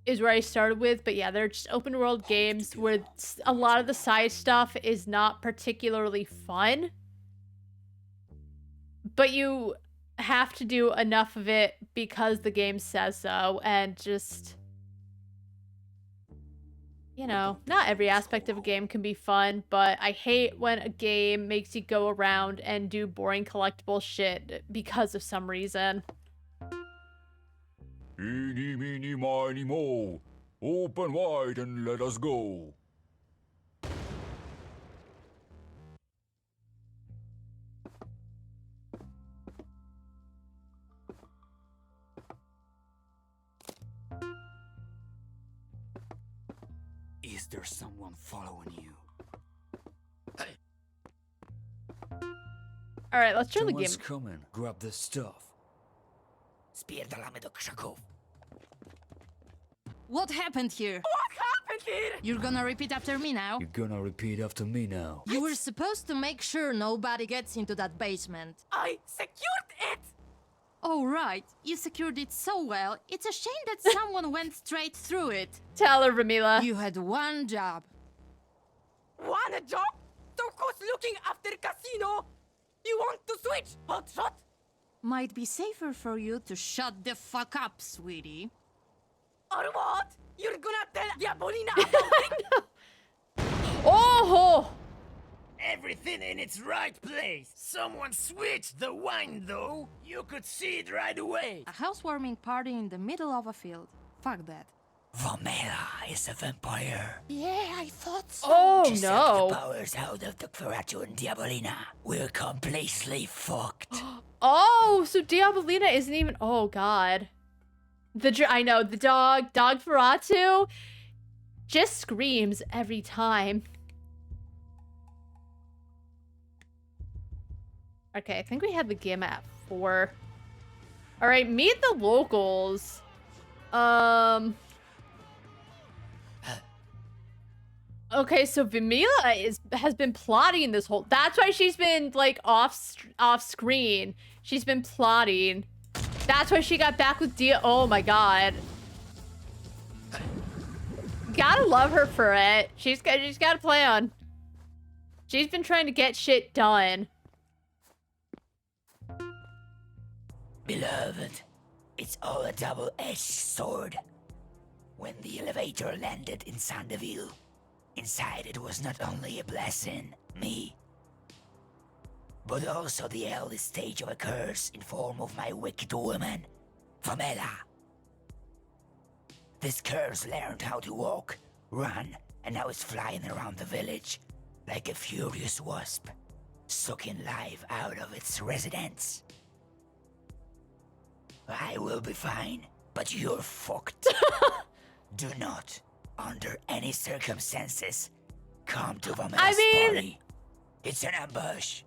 is where I started with, but yeah, they're just open world games where a lot of the side stuff is not particularly fun, but you have to do enough of it because the game says so, and just, you know, not every aspect of a game can be fun, but I hate when a game makes you go around and do boring collectible shit because of some reason. Eeny, meeny, miny, mo. Open wide and let us go. Is there someone following you? Alright, let's turn the game. Someone's coming. Grab the stuff. Spierdalamy do krzaków. What happened here? What happened here? You're gonna repeat after me now? You're gonna repeat after me now. You were supposed to make sure nobody gets into that basement. I secured it! Oh, right. You secured it so well, it's a shame that someone went straight through it. Tell her, Ramila. You had one job. Want a job? Toko's looking after casino. You want to switch, hotshot? Might be safer for you to shut the fuck up, sweetie. Or what? You're gonna tell Diabolina about it? Oh! Everything in its right place. Someone switched the wine, though. You could see it right away. A housewarming party in the middle of a field. Fuck that. Vomela is a vampire. Yeah, I thought so. Oh She sucked no. the powers out of the Ferracho and Diabolina. We're completely fucked. Oh, so Diabolina isn't even... Oh, God. I know, the dog Feratu, just screams every time. Okay, I think we had the game at 4. All right, meet the locals. Okay, so Vimila has been plotting this whole... That's why she's been, like, off screen. She's been plotting. That's why she got back with Dia... Oh, my God. Gotta love her for it. She's got a plan. She's been trying to get shit done. Beloved, it's all a double-edged sword. When the elevator landed in Sandeville, inside it was not only a blessing, me, but also the eldest stage of a curse in form of my wicked woman, Famela. This curse learned how to walk, run, and now is flying around the village like a furious wasp, sucking life out of its residents. I will be fine, but you're fucked. Do not, under any circumstances, come to Vamela's party. It's an ambush.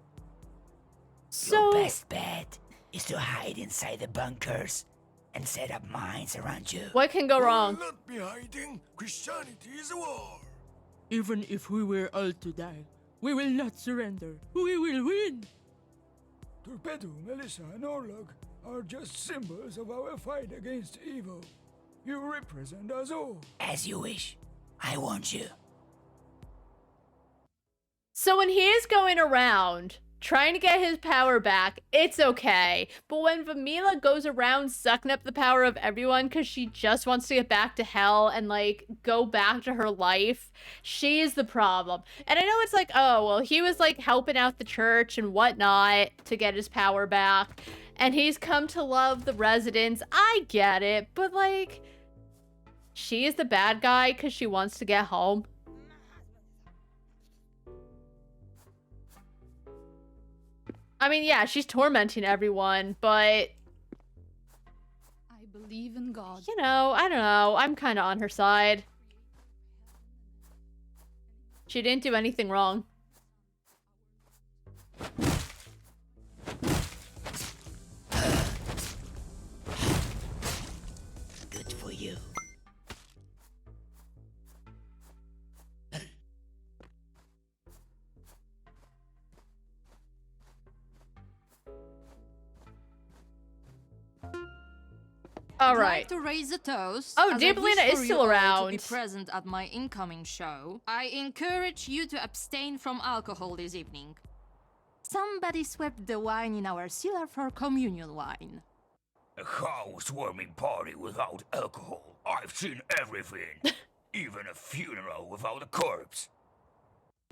So... Your best bet is to hide inside the bunkers and set up mines around you. What can go wrong? We'll not be hiding. Christianity is a war. Even if we were all to die, we will not surrender. We will win. Torpedo, Melissa, and Orlog are just symbols of our fight against evil. You represent us all. As you wish. I want you. So when he is going around trying to get his power back, it's okay. But when Vamila goes around sucking up the power of everyone because she just wants to get back to hell and, like, go back to her life, she's the problem. And I know it's like, oh, well, he was, like, helping out the church and whatnot to get his power back. And he's come to love the residents. I get it. But, like, she is the bad guy because she wants to get home. I mean, yeah, she's tormenting everyone, but... I believe in God. You know, I don't know. I'm kind of on her side. She didn't do anything wrong. Good for you. All I'd right. like to raise a toast. Oh, as I wish Diabolina is for still you all around. To be present at my incoming show. I encourage you to abstain from alcohol this evening. Somebody swept the wine in our cellar for communion wine. A housewarming party without alcohol. I've seen everything. Even a funeral without a corpse.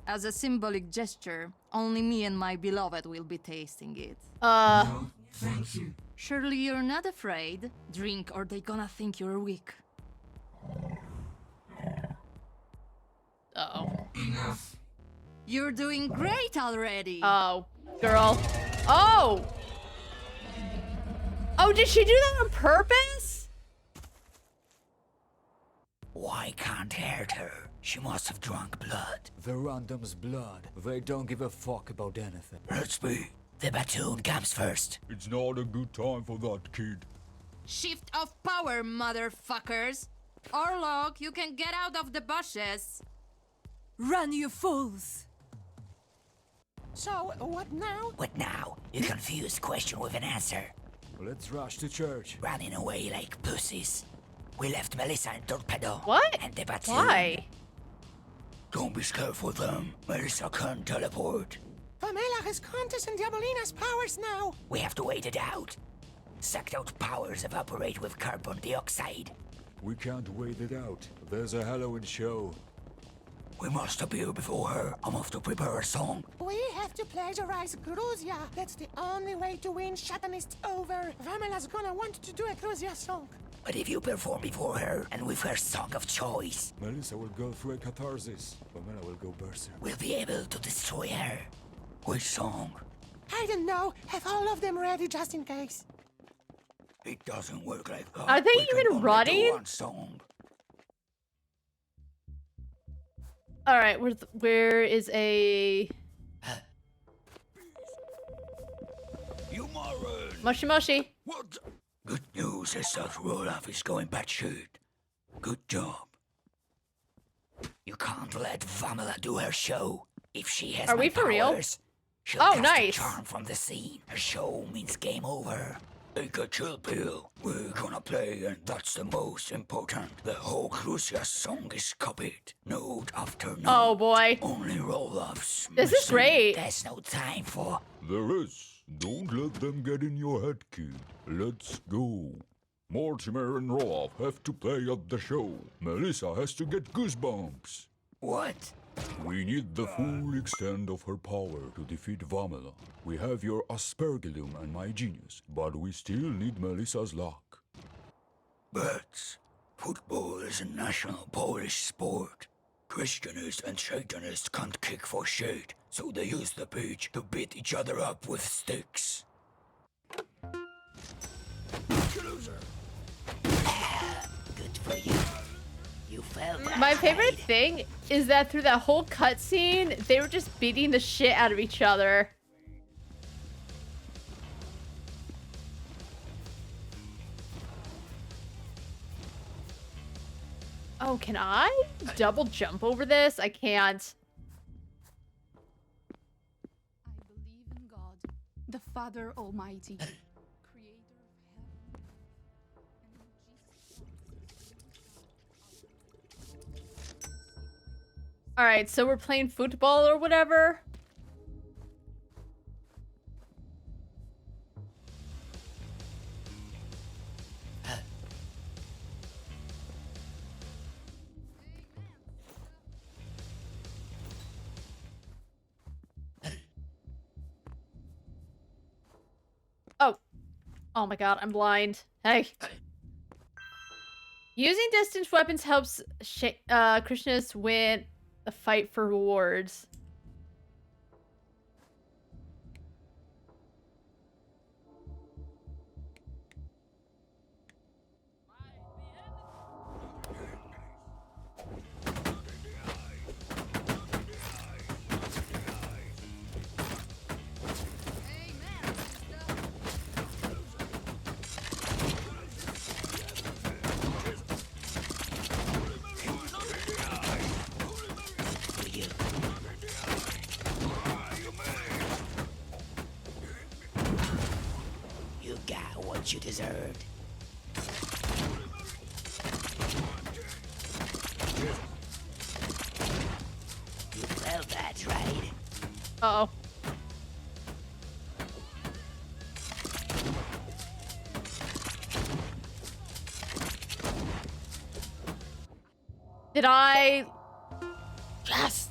As a symbolic gesture, only me and my beloved will be tasting it. No, thank you. Surely you're not afraid. Drink or they gonna think you're weak. Uh-oh. Enough. You're doing great already. Oh, girl. Oh! Oh, did she do that on purpose? Why can't hurt her? She must have drunk blood. The random's blood. They don't give a fuck about anything. Let's be. The Batoon comes first. It's not a good time for that kid. Shift of power, motherfuckers. Orlog, you can get out of the bushes. Run, you fools! So, what now? What now? You confused question with an answer. Let's rush to church. Running away like pussies. We left Melissa and Torpedo. What? And the Batoon. Why? Don't be scared for them. Melissa can't teleport. Pamela has Countess and Diabolina's powers now. We have to wait it out. Sucked out powers evaporate with carbon dioxide. We can't wait it out. There's a Halloween show. We must appear before her. I'm off to prepare a song. We have to plagiarize Gruzia. That's the only way to win Satanist over. Pamela's gonna want to do a Gruzia song. But if you perform before her and with her song of choice, Melissa will go through a catharsis. Pamela will go berserk. we'll be able to destroy her. Which song? I don't know. Have all of them ready just in case. It doesn't work like that. Are they We can even only do running? one song. All right, where is a You moron! mushy mushy? What? Good news is that Olaf is going batshit. Good job. You can't let Vamela do her show. If she has Are my we for real? powers, she'll Oh, cast nice. a charm from the scene. Her show means game over. Take a chill pill. We're gonna play, and that's the most important. The whole Crucia song is copied, note after note. Oh boy. Only roll-ups. This is great. There's no time for. There is. Don't let them get in your head, kid. Let's go. Mortimer and Roloff have to play at the show. Melissa has to get goosebumps. What? We need the full extent of her power to defeat Vamela. We have your aspergillum and my genius, but we still need Melissa's luck. But football is a national Polish sport. Christianists and Satanists can't kick for shit, so they use the pitch to beat each other up with sticks. Good for you. You fell that My favorite right. thing is that through that whole cutscene, they were just beating the shit out of each other. Oh, can I double jump over this? I can't. I believe in God, the Father Almighty, creator of heaven and Jesus. All right, so we're playing football or whatever. Oh. Oh my god, I'm blind. Hey. Using distance weapons helps Krishnas win the fight for rewards. You got what you deserved. You felt that, right? Uh-oh. Did I... Yes!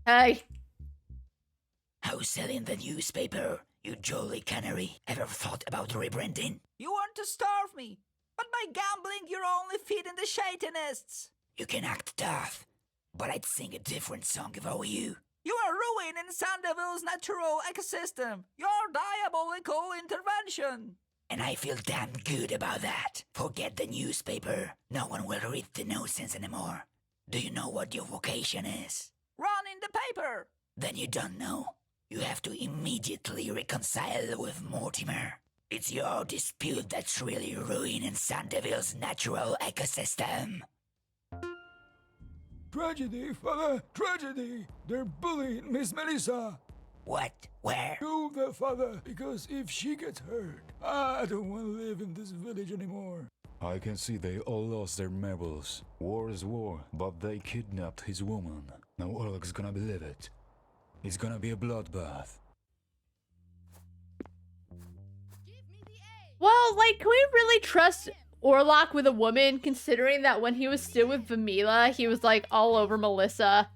Hey. How's selling the newspaper, you jolly canary? Ever thought about rebranding? You want to starve me, but by gambling you're only feeding the Satanists. You can act tough, but I'd sing a different song if I were you. You are ruining Sandeville's natural ecosystem. Your diabolical intervention. And I feel damn good about that. Forget the newspaper. No one will read the nonsense anymore. Do you know what your vocation is? Run in the paper. Then you don't know. You have to immediately reconcile with Mortimer. It's your dispute that's really ruining Sandeville's natural ecosystem. Tragedy, father, tragedy! They're bullying Miss Melissa! What? Where? Go there, father, because if she gets hurt, I don't want to live in this village anymore. I can see they all lost their marbles. War is war, but they kidnapped his woman. Now Orlok's gonna believe it. It's gonna be a bloodbath. Well, like, can we really trust Orlok with a woman, considering that when he was still with Vamila, he was, like, all over Melissa?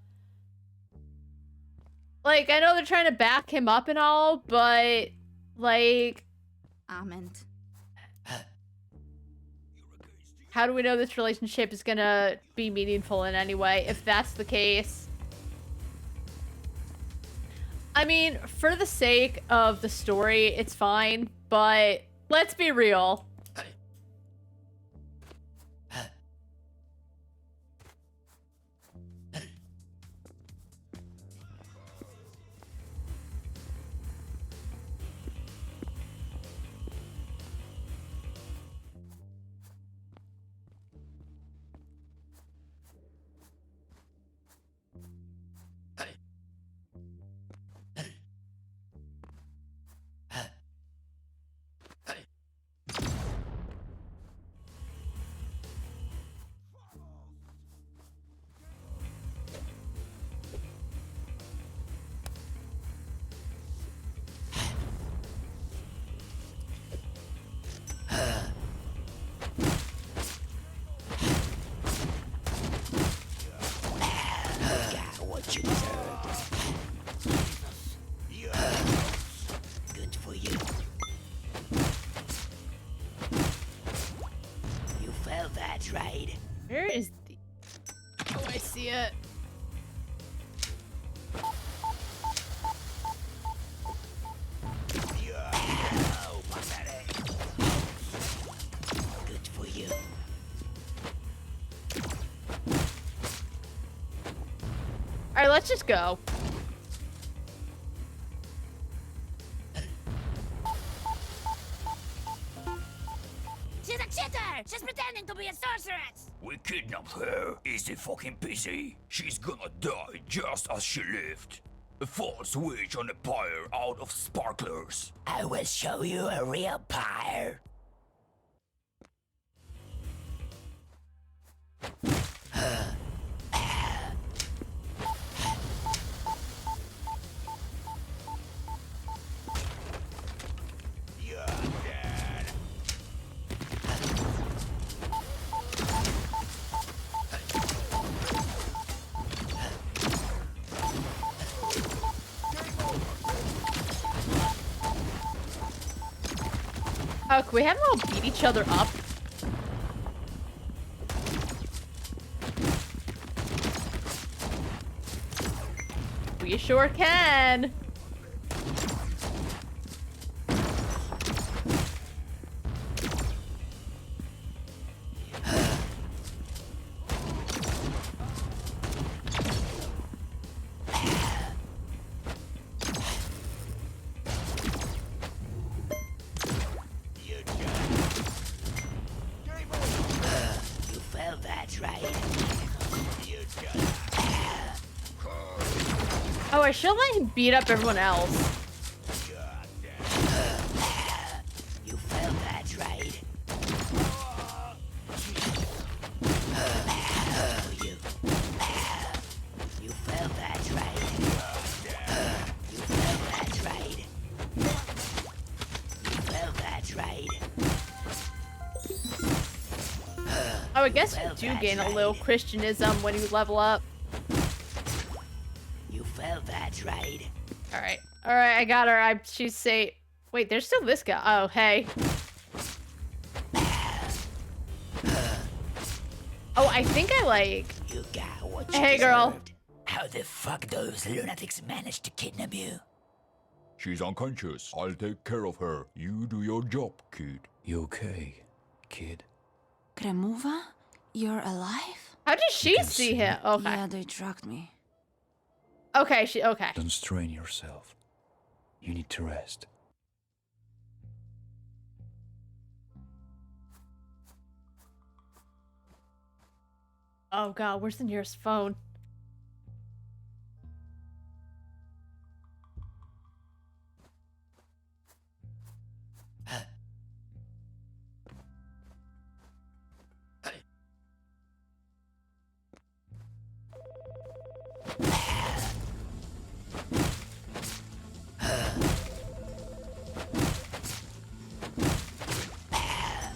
Like, I know they're trying to back him up and all, but, like... Amen. How do we know this relationship is gonna be meaningful in any way, if that's the case? I mean, for the sake of the story, it's fine, but let's be real. What you deserve. Good for you. You felt that, right? Where is the... Oh, I see it. Oh, pathetic. Good for you. All right, let's just go. She's a cheater! She's pretending to be a sorceress! We kidnapped her. Easy fucking peasy. She's gonna die just as she lived. A false witch on a pyre out of sparklers. I will show you a real pyre. Oh, can we have them all beat each other up? We sure can. Oh, I should let him beat up everyone else. You felt that, right? You felt that, right? You felt that, right? You felt that, right? Oh, I guess you do gain a little Christianism when you level up. You felt that, right? Alright. Alright, I got her. She's safe. Wait, there's still this guy. Oh, hey. Oh, I think I like... You got what you Hey, girl. deserved. How the fuck those lunatics managed to kidnap you? She's unconscious. I'll take care of her. You do your job, kid. You okay, kid? Kremova? You're alive? How did she see him? Okay. Yeah, they drugged me. Okay, okay. Don't strain yourself. You need to rest. Oh god, where's the nearest phone?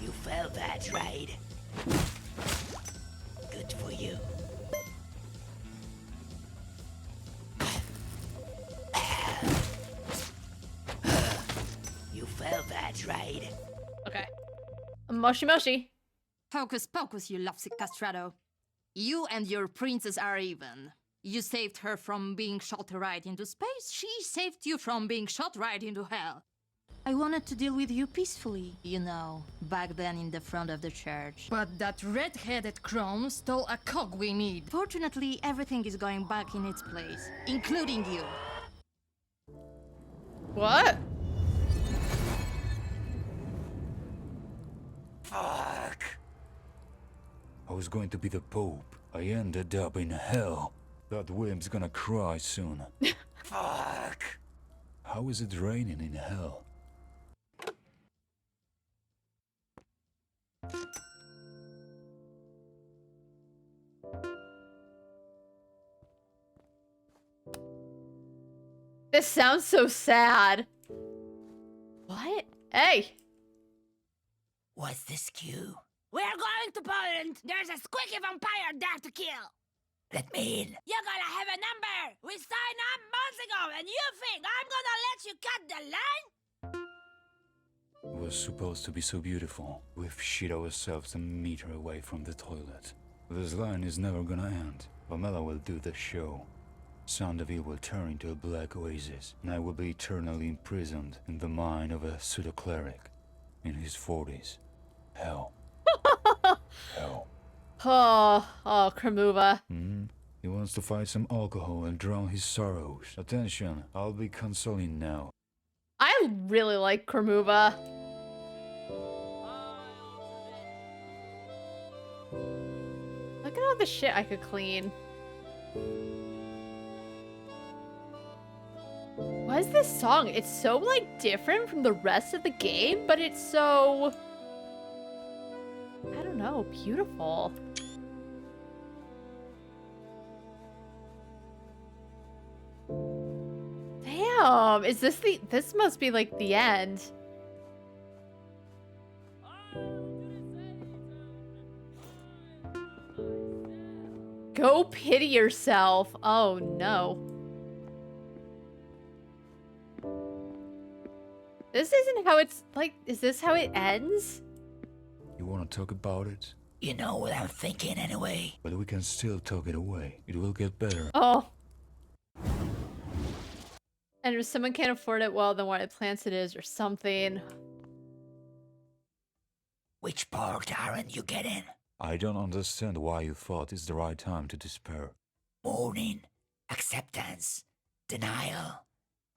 You felt that, right? Good for you. You felt that, right? Okay. Moshi moshi. Hocus pocus, you lovesick castrato. You and your princess are even. You saved her from being shot right into space. She saved you from being shot right into hell. I wanted to deal with you peacefully, you know, back then in the front of the church. But that red-headed crone stole a cog we need. Fortunately, everything is going back in its place, including you. What? Fuck. I was going to be the Pope. I ended up in hell. That wimp's gonna cry soon. Fuck. How is it raining in hell? This sounds so sad. What? Hey! What's this cue? We're going to Poland. There's a squeaky vampire there to kill. Let me in. You're gonna have a number. We signed up months ago, and you think I'm gonna let you cut the line? It was supposed to be so beautiful. We've shit ourselves a meter away from the toilet. This line is never gonna end. Pamela will do the show. Sandeville will turn into a black oasis, and I will be eternally imprisoned in the mind of a pseudo-cleric in his 40s. Hell. Hell. Oh, Kremuva. He wants to find some alcohol and drown his sorrows. Attention, I'll be consoling now. I really like Kremuva. Look at all the shit I could clean. What is this song? It's so, like, different from the rest of the game, but it's so... I don't know, beautiful. Damn, is this the... This must be, like, the end. Go pity yourself. Oh, no. This isn't how it's, like, is this how it ends? You wanna talk about it? You know what I'm thinking anyway. But we can still talk it away. It will get better. Oh. And if someone can't afford it, well, then what plants it is or something. Which part aren't you getting? I don't understand why you thought it's the right time to despair. Mourning, acceptance, denial.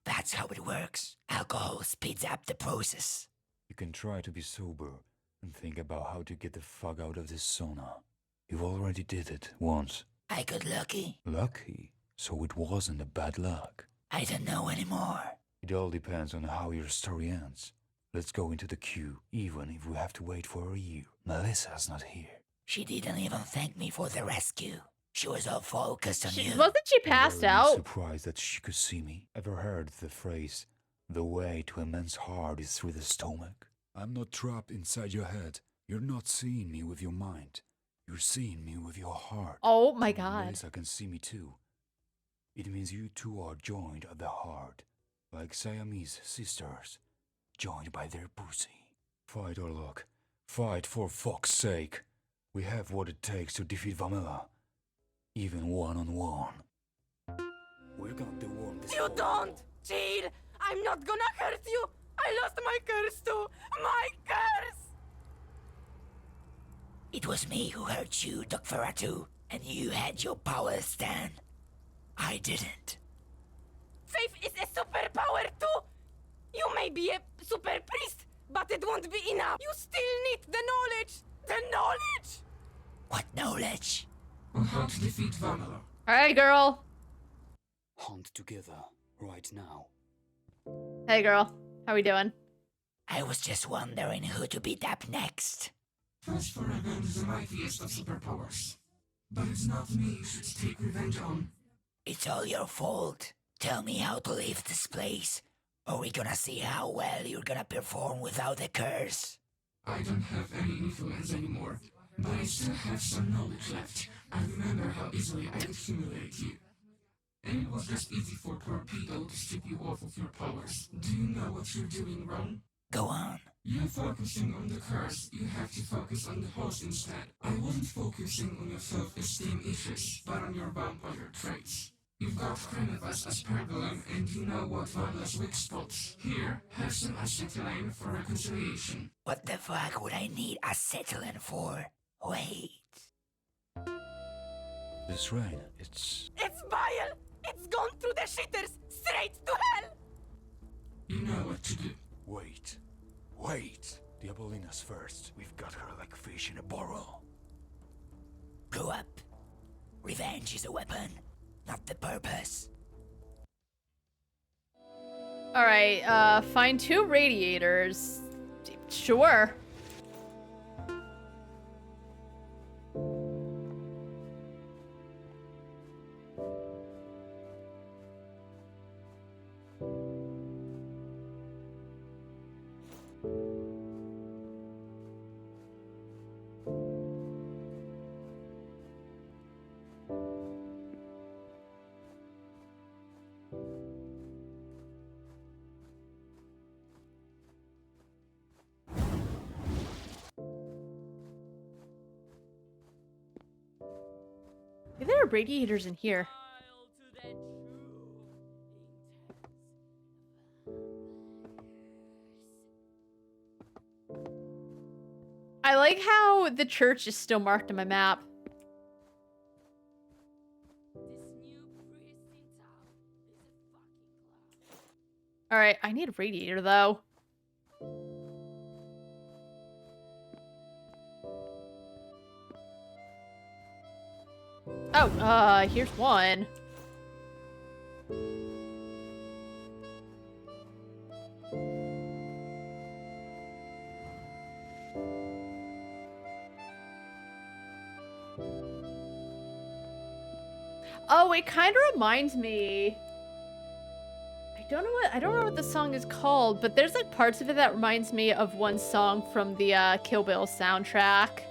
That's how it works. Alcohol speeds up the process. You can try to be sober and think about how to get the fuck out of this sauna. You already did it once. I got lucky. Lucky? So it wasn't a bad luck. I don't know anymore. It all depends on how your story ends. Let's go into the queue, even if we have to wait for a year. Melissa's not here. She didn't even thank me for the rescue. She was all focused on you. Wasn't she passed out? Surprised that she could see me. Ever heard the phrase, the way to a man's heart is through the stomach? I'm not trapped inside your head. You're not seeing me with your mind. You're seeing me with your heart. Oh my god. Melissa can see me too. It means you two are joined at the heart, like Siamese sisters, joined by their pussy. Fight, Orlok. Fight for fuck's sake. We have what it takes to defeat Vamela. Even one-on-one. We're gonna deworm this. You don't! Cheat! I'm not gonna hurt you! I lost my curse too! My curse! It was me who hurt you, Dokferatu, and you had your power stand. I didn't. Faith is a superpower too! You may be a super priest, but it won't be enough! You still need the knowledge! The knowledge! What knowledge? On how to defeat Vamela. Alright, girl. Hunt together, right now. Hey, girl. How we doing? I was just wondering who to beat up next. First for revenge is the mightiest of superpowers. But it's not me you should take revenge on. It's all your fault. Tell me how to leave this place, or we're gonna see how well you're gonna perform without the curse. I don't have any influence anymore, but I still have some knowledge left. I remember how easily I could humiliate you. And it was just easy for poor Peter to strip you off of your powers. Do you know what you're doing wrong? Go on. You focusing on the curse, you have to focus on the host instead. I wasn't focusing on your self-esteem issues, but on your vampire traits. You've got Cremevis as Pergolum, and you know what Vanla's weak spots. Here, have some acetylene for reconciliation. What the fuck would I need acetylene for? Wait. That's right, it's... It's vile! It's gone through the shitters, straight to hell! You know what to do. Wait. Wait. Diabolina's first. We've got her like fish in a barrel. Grow up. Revenge is a weapon, not the purpose. Alright, find 2 radiators. Sure. Maybe there are radiators in here. I like how the church is still marked on my map. Alright, I need a radiator though. Oh, here's one. Oh, it kind of reminds me. I don't know what the song is called, but there's like parts of it that reminds me of one song from the Kill Bill soundtrack.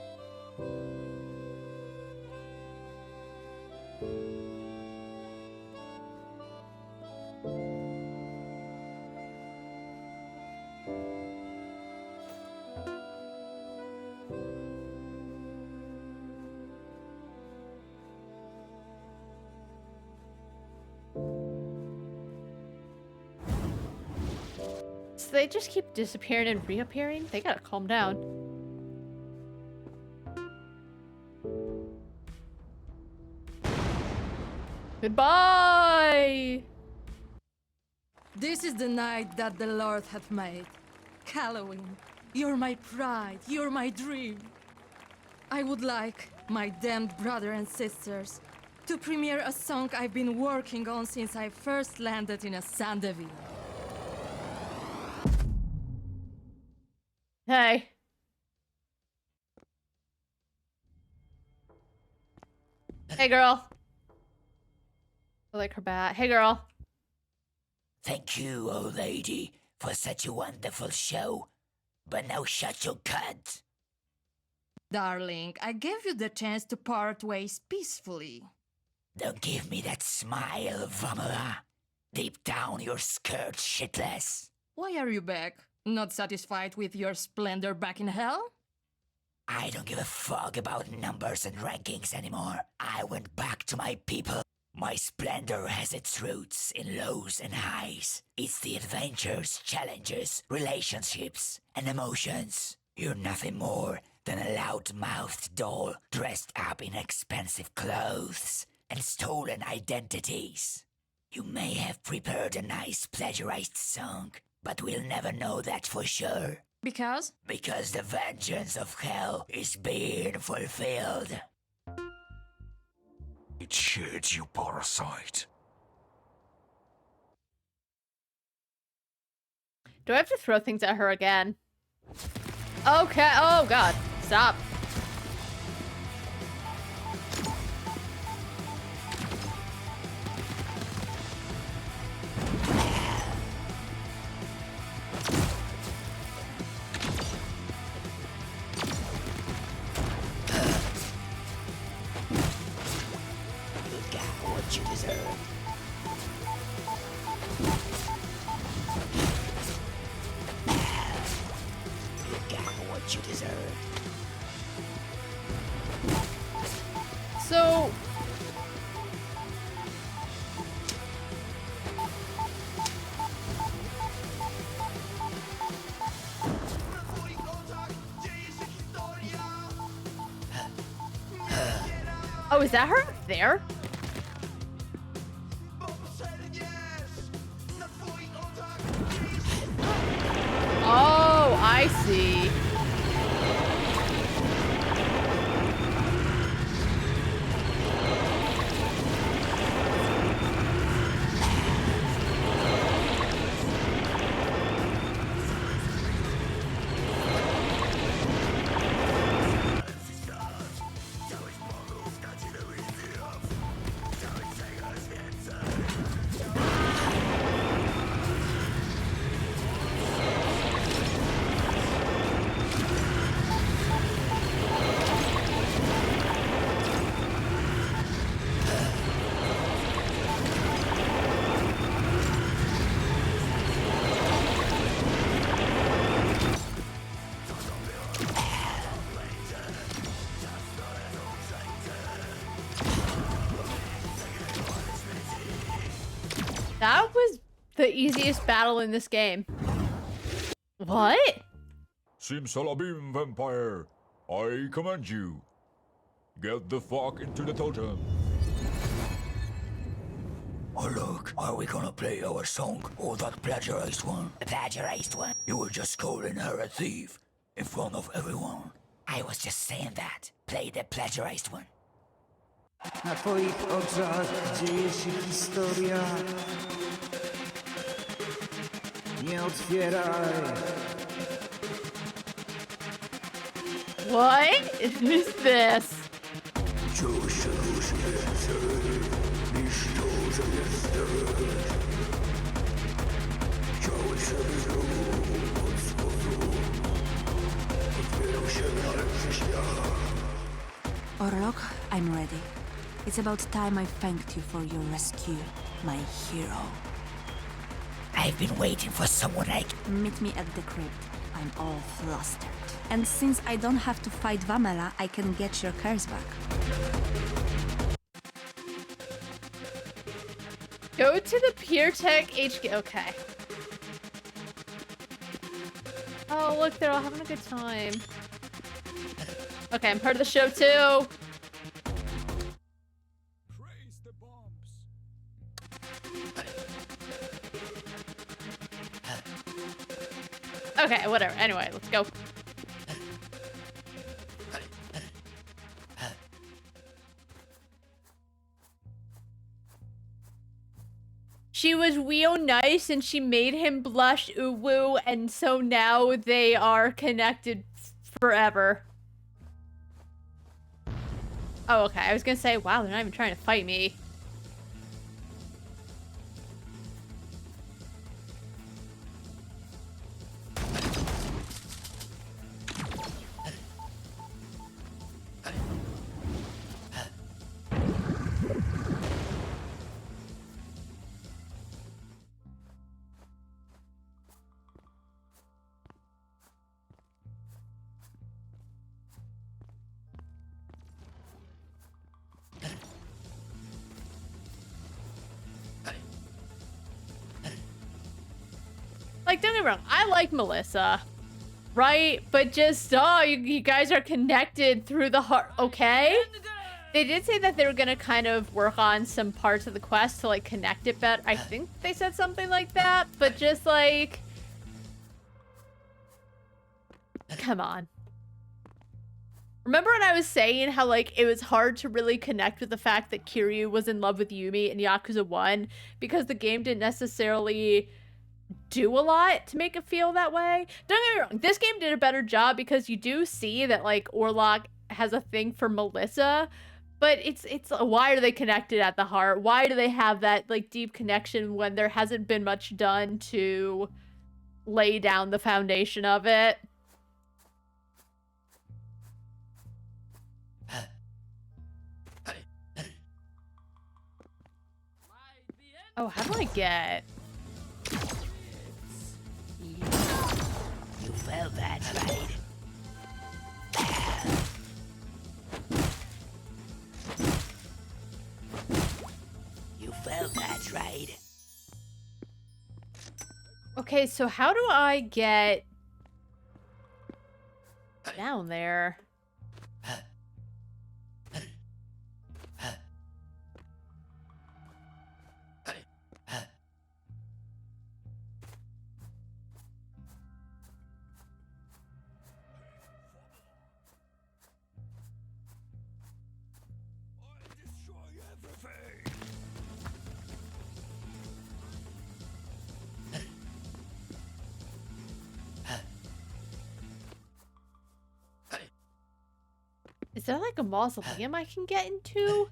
So they just keep disappearing and reappearing? They gotta calm down. Goodbye! This is the night that the Lord hath made. Halloween, you're my pride, you're my dream. I would like, my damned brother and sisters, to premiere a song I've been working on since I first landed in Asmodev. Hey. Hey, girl. I like her bat. Hey, girl. Thank you, old lady, for such a wonderful show. But now shut your cunt. Darling, I gave you the chance to part ways peacefully. Don't give me that smile, Vamala. Deep down you're scared shitless. Why are you back? Not satisfied with your splendor back in hell? I don't give a fuck about numbers and rankings anymore. I went back to my people. My splendor has its roots in lows and highs. It's the adventures, challenges, relationships, and emotions. You're nothing more than a loud-mouthed doll dressed up in expensive clothes and stolen identities. You may have prepared a nice plagiarized song, but we'll never know that for sure. Because? Because the vengeance of hell is being fulfilled. Eat shit, you parasite. Do I have to throw things at her again? Okay. Oh, God. Stop. You deserve. what you deserve. So... Oh, is that her up there? Oh, I see. That was the easiest battle in this game. What? Simsalabim, vampire. I command you. Get the fuck into the totem. Oh look, are we gonna play our song or that plagiarized one? The plagiarized one? You were just calling her a thief in front of everyone. I was just saying that. Play the plagiarized one. Na twoich oczach dzieje się historia. Nie otwieraj. What is this? Orlok, I'm ready. It's about time I thanked you for your rescue, my hero. I've been waiting for someone like... Meet me at the crypt. I'm all flustered. And since I don't have to fight Vamela, I can get your curse back. Go to the PureTech HQ. Okay. Oh, look, they're all having a good time. Okay, I'm part of the show too. Praise the bombs. Okay, whatever. Anyway, let's go. She was real nice and she made him blush ooh-woo, and so now they are connected forever. Oh, okay. I was gonna say, wow, they're not even trying to fight me. Like, don't get me wrong, I like Melissa, right? But just, oh, you guys are connected through the heart, okay? They did say that they were gonna kind of work on some parts of the quest to, like, connect it better. I think they said something like that, but just, like... Come on. Remember when I was saying how, like, it was hard to really connect with the fact that Kiryu was in love with Yumi in Yakuza 1 because the game didn't necessarily do a lot to make it feel that way? Don't get me wrong, this game did a better job because you do see that, like, Orlok has a thing for Melissa, but it's why are they connected at the heart? Why do they have that, like, deep connection when there hasn't been much done to lay down the foundation of it? Oh, how do I get... You felt that, right? Okay, so how do I get down there? Is there like a mausoleum I can get into?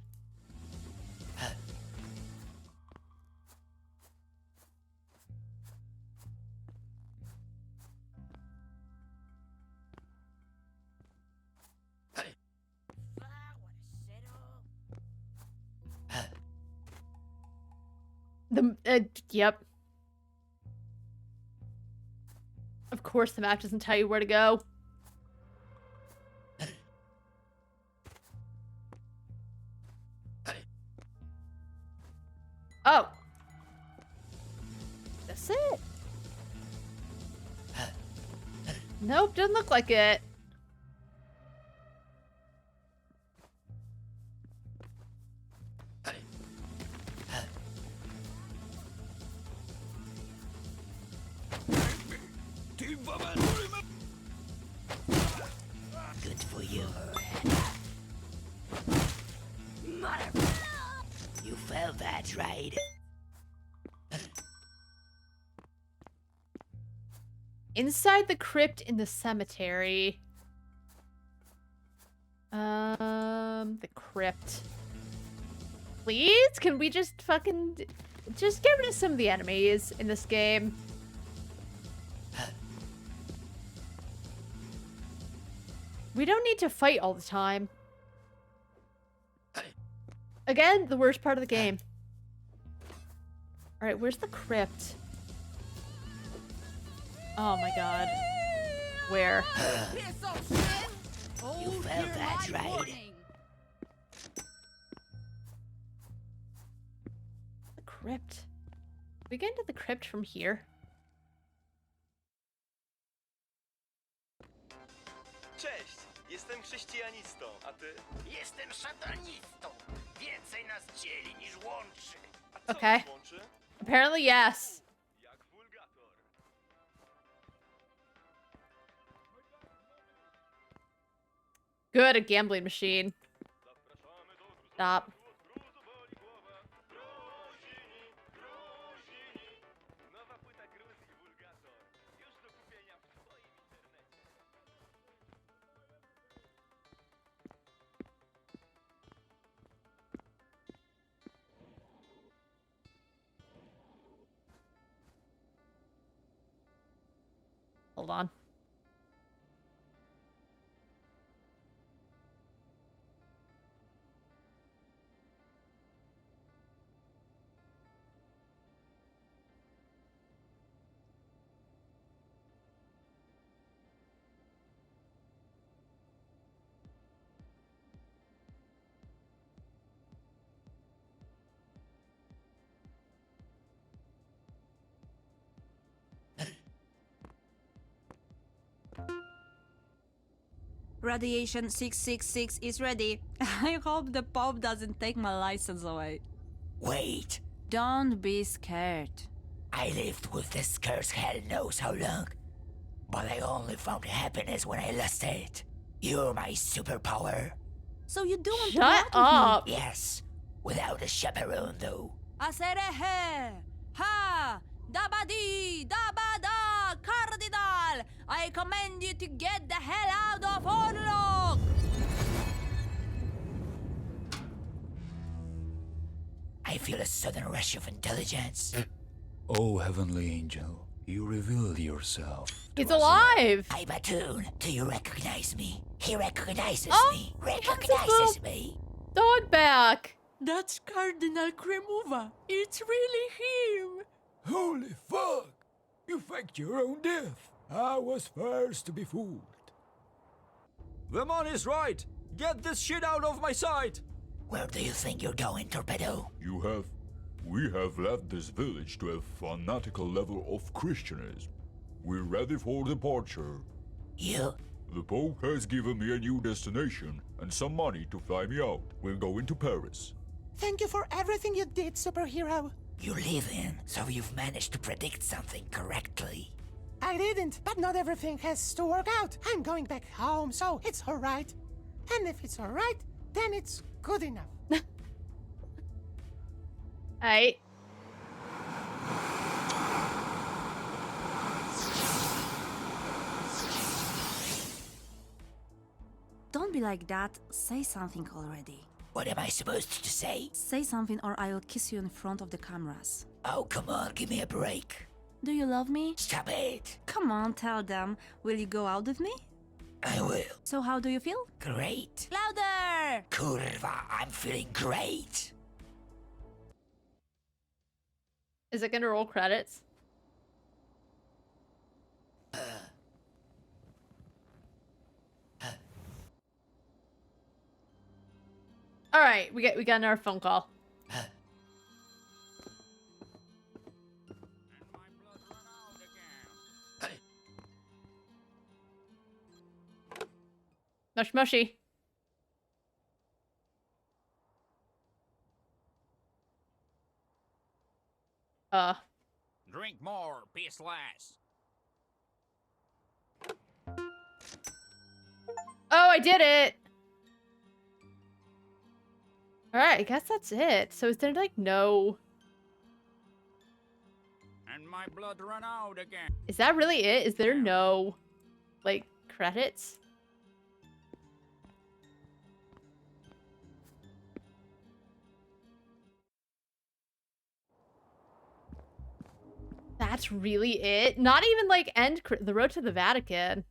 Yep. Of course the map doesn't tell you where to go. Oh. That's it. Nope, doesn't look like it. Good for you. Mother. You felt that, right? Inside the crypt in the cemetery. The crypt. Please? Can we just fucking... Just get rid of some of the enemies in this game. We don't need to fight all the time. Again, the worst part of the game. Alright, where's the crypt? Oh my god. Where? You felt that, right? The crypt. We get into the crypt from here. Cześć, jestem chrześcijanistą, a ty? Jestem szatanistą. Więcej nas dzieli niż łączy. Okay. Apparently, yes. Good, a gambling machine. Stop. Hold on. Radiation 666 is ready. I hope the Pope doesn't take my license away. Wait. Don't be scared. I lived with this curse hell knows how long. But I only found happiness when I lost it. You're my superpower. So you don't Shut want up. me? Yes. Without a chaperone, though. Aserehe! Ha! Dabadi! Dabada! Cardinal! I command you to get the hell out of Orlok! I feel a sudden rush of intelligence. Oh, heavenly angel, you revealed yourself. He's alive! I'm Batoon. Do you recognize me? He recognizes Oh, me. Recognizes me. Dog back! That's Cardinal Cremova. It's really him. Holy fuck! You faked your own death. I was first to be fooled. The man is right. Get this shit out of my sight. Where do you think you're going, Torpedo? You have We have led this village to a fanatical level of Christianism. We're ready for departure. You? The Pope has given me a new destination and some money to fly me out. We're going to Paris. Thank you for everything you did, superhero. You live in, so you've managed to predict something correctly. I didn't, but not everything has to work out. I'm going back home, so it's alright. And if it's alright, then it's good enough. Alright. Don't be like that. Say something already. What am I supposed to say? Say something or I'll kiss you in front of the cameras. Oh, come on, give me a break. Do you love me? Stop it. Come on, tell them. Will you go out with me? I will. So how do you feel? Great. Louder! Kurva, I'm feeling great. Is it gonna roll credits? All right, we got another phone call. Mush mushy. Drink more, piss less. Oh, I did it. All right, I guess that's it. So is there like no? And my blood run out again. Is that really it? Is there no, like, credits? That's really it? Not even like end the road to the Vatican.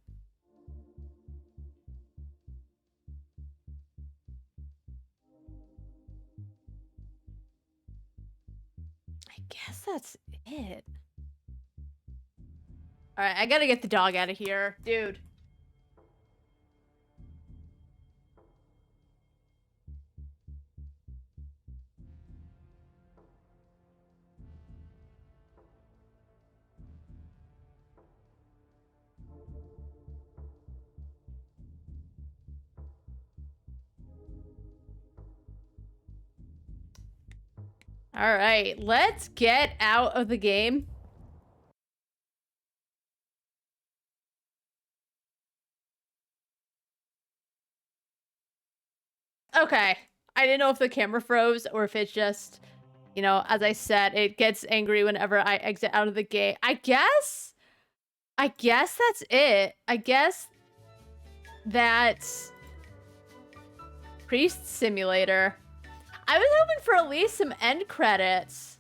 I guess that's it. All right, I gotta get the dog out of here, dude. All right, let's get out of the game. Okay. I didn't know if the camera froze or if it's just, you know, as I said, it gets angry whenever I exit out of the game. I guess that's it. I guess that's Priest Simulator. I was hoping for at least some end credits.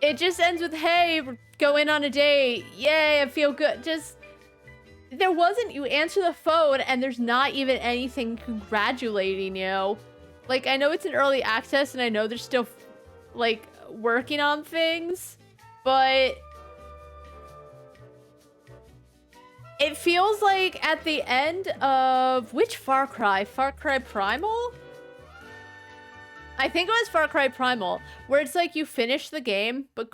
It just ends with, hey, we're going on a date. Yay, I feel good. Just, there wasn't, you answer the phone and there's not even anything congratulating you. Like, I know it's an early access and I know they're still, like, working on things, but it feels like at the end of, which Far Cry? Far Cry Primal? I think it was Far Cry Primal, where it's like you finish the game, but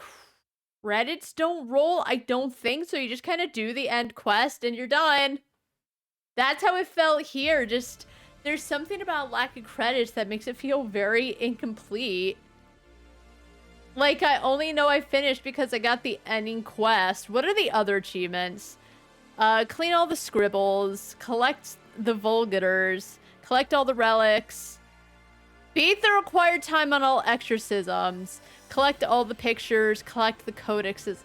credits don't roll. I don't think so. You just kind of do the end quest and you're done. That's how it felt here. Just, there's something about lack of credits that makes it feel very incomplete. Like, I only know I finished because I got the ending quest. What are the other achievements? Clean all the scribbles, collect the Vulgators, collect all the relics, beat the required time on all exorcisms, collect all the pictures, collect the codexes.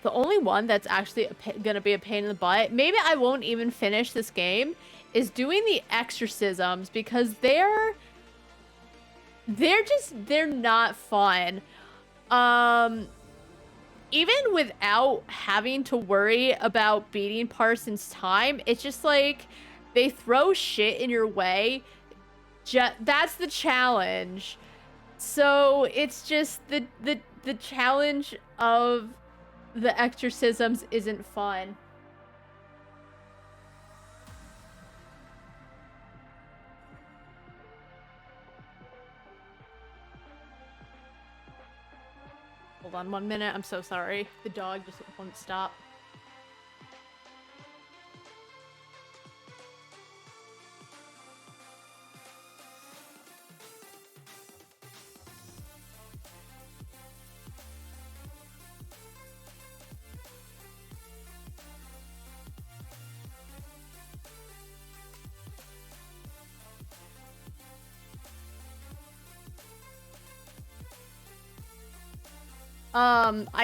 The only one that's actually gonna be a pain in the butt, maybe I won't even finish this game, is doing the exorcisms because they're not fun. Even without having to worry about beating Parsons' time, it's just like they throw shit in your way. That's the challenge. So it's just the challenge of the exorcisms isn't fun. Hold on 1 minute. I'm so sorry. The dog just won't stop.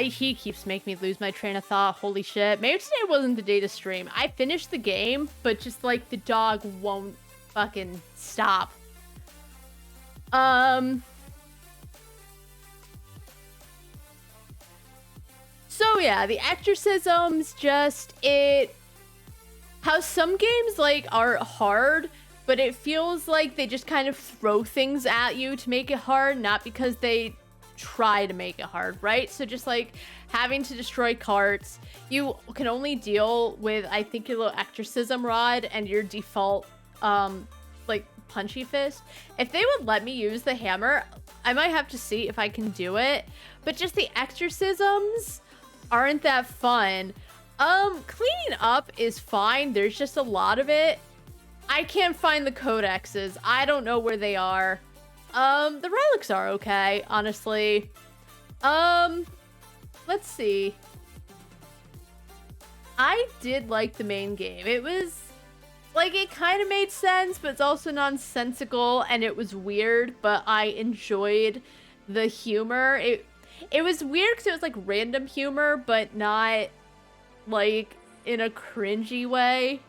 He keeps making me lose my train of thought. Holy shit. Maybe today wasn't the day to stream. I finished the game, but just like the dog won't fucking stop. So yeah, the exorcisms just how some games like are hard, but it feels like they just kind of throw things at you to make it hard, not because they try to make it hard, right? So just like having to destroy carts, you can only deal with, I think, your little exorcism rod and your default like punchy fist. If they would let me use the hammer, I might have to see if I can do it, but just the exorcisms aren't that fun. Cleaning up is fine. There's just a lot of it. I can't find the codexes. I don't know where they are. The relics are okay, honestly. Let's see. I did like the main game. It was, like, it kind of made sense, but it's also nonsensical, and it was weird, but I enjoyed the humor. It was weird because it was, like, random humor, but not, like, in a cringy way.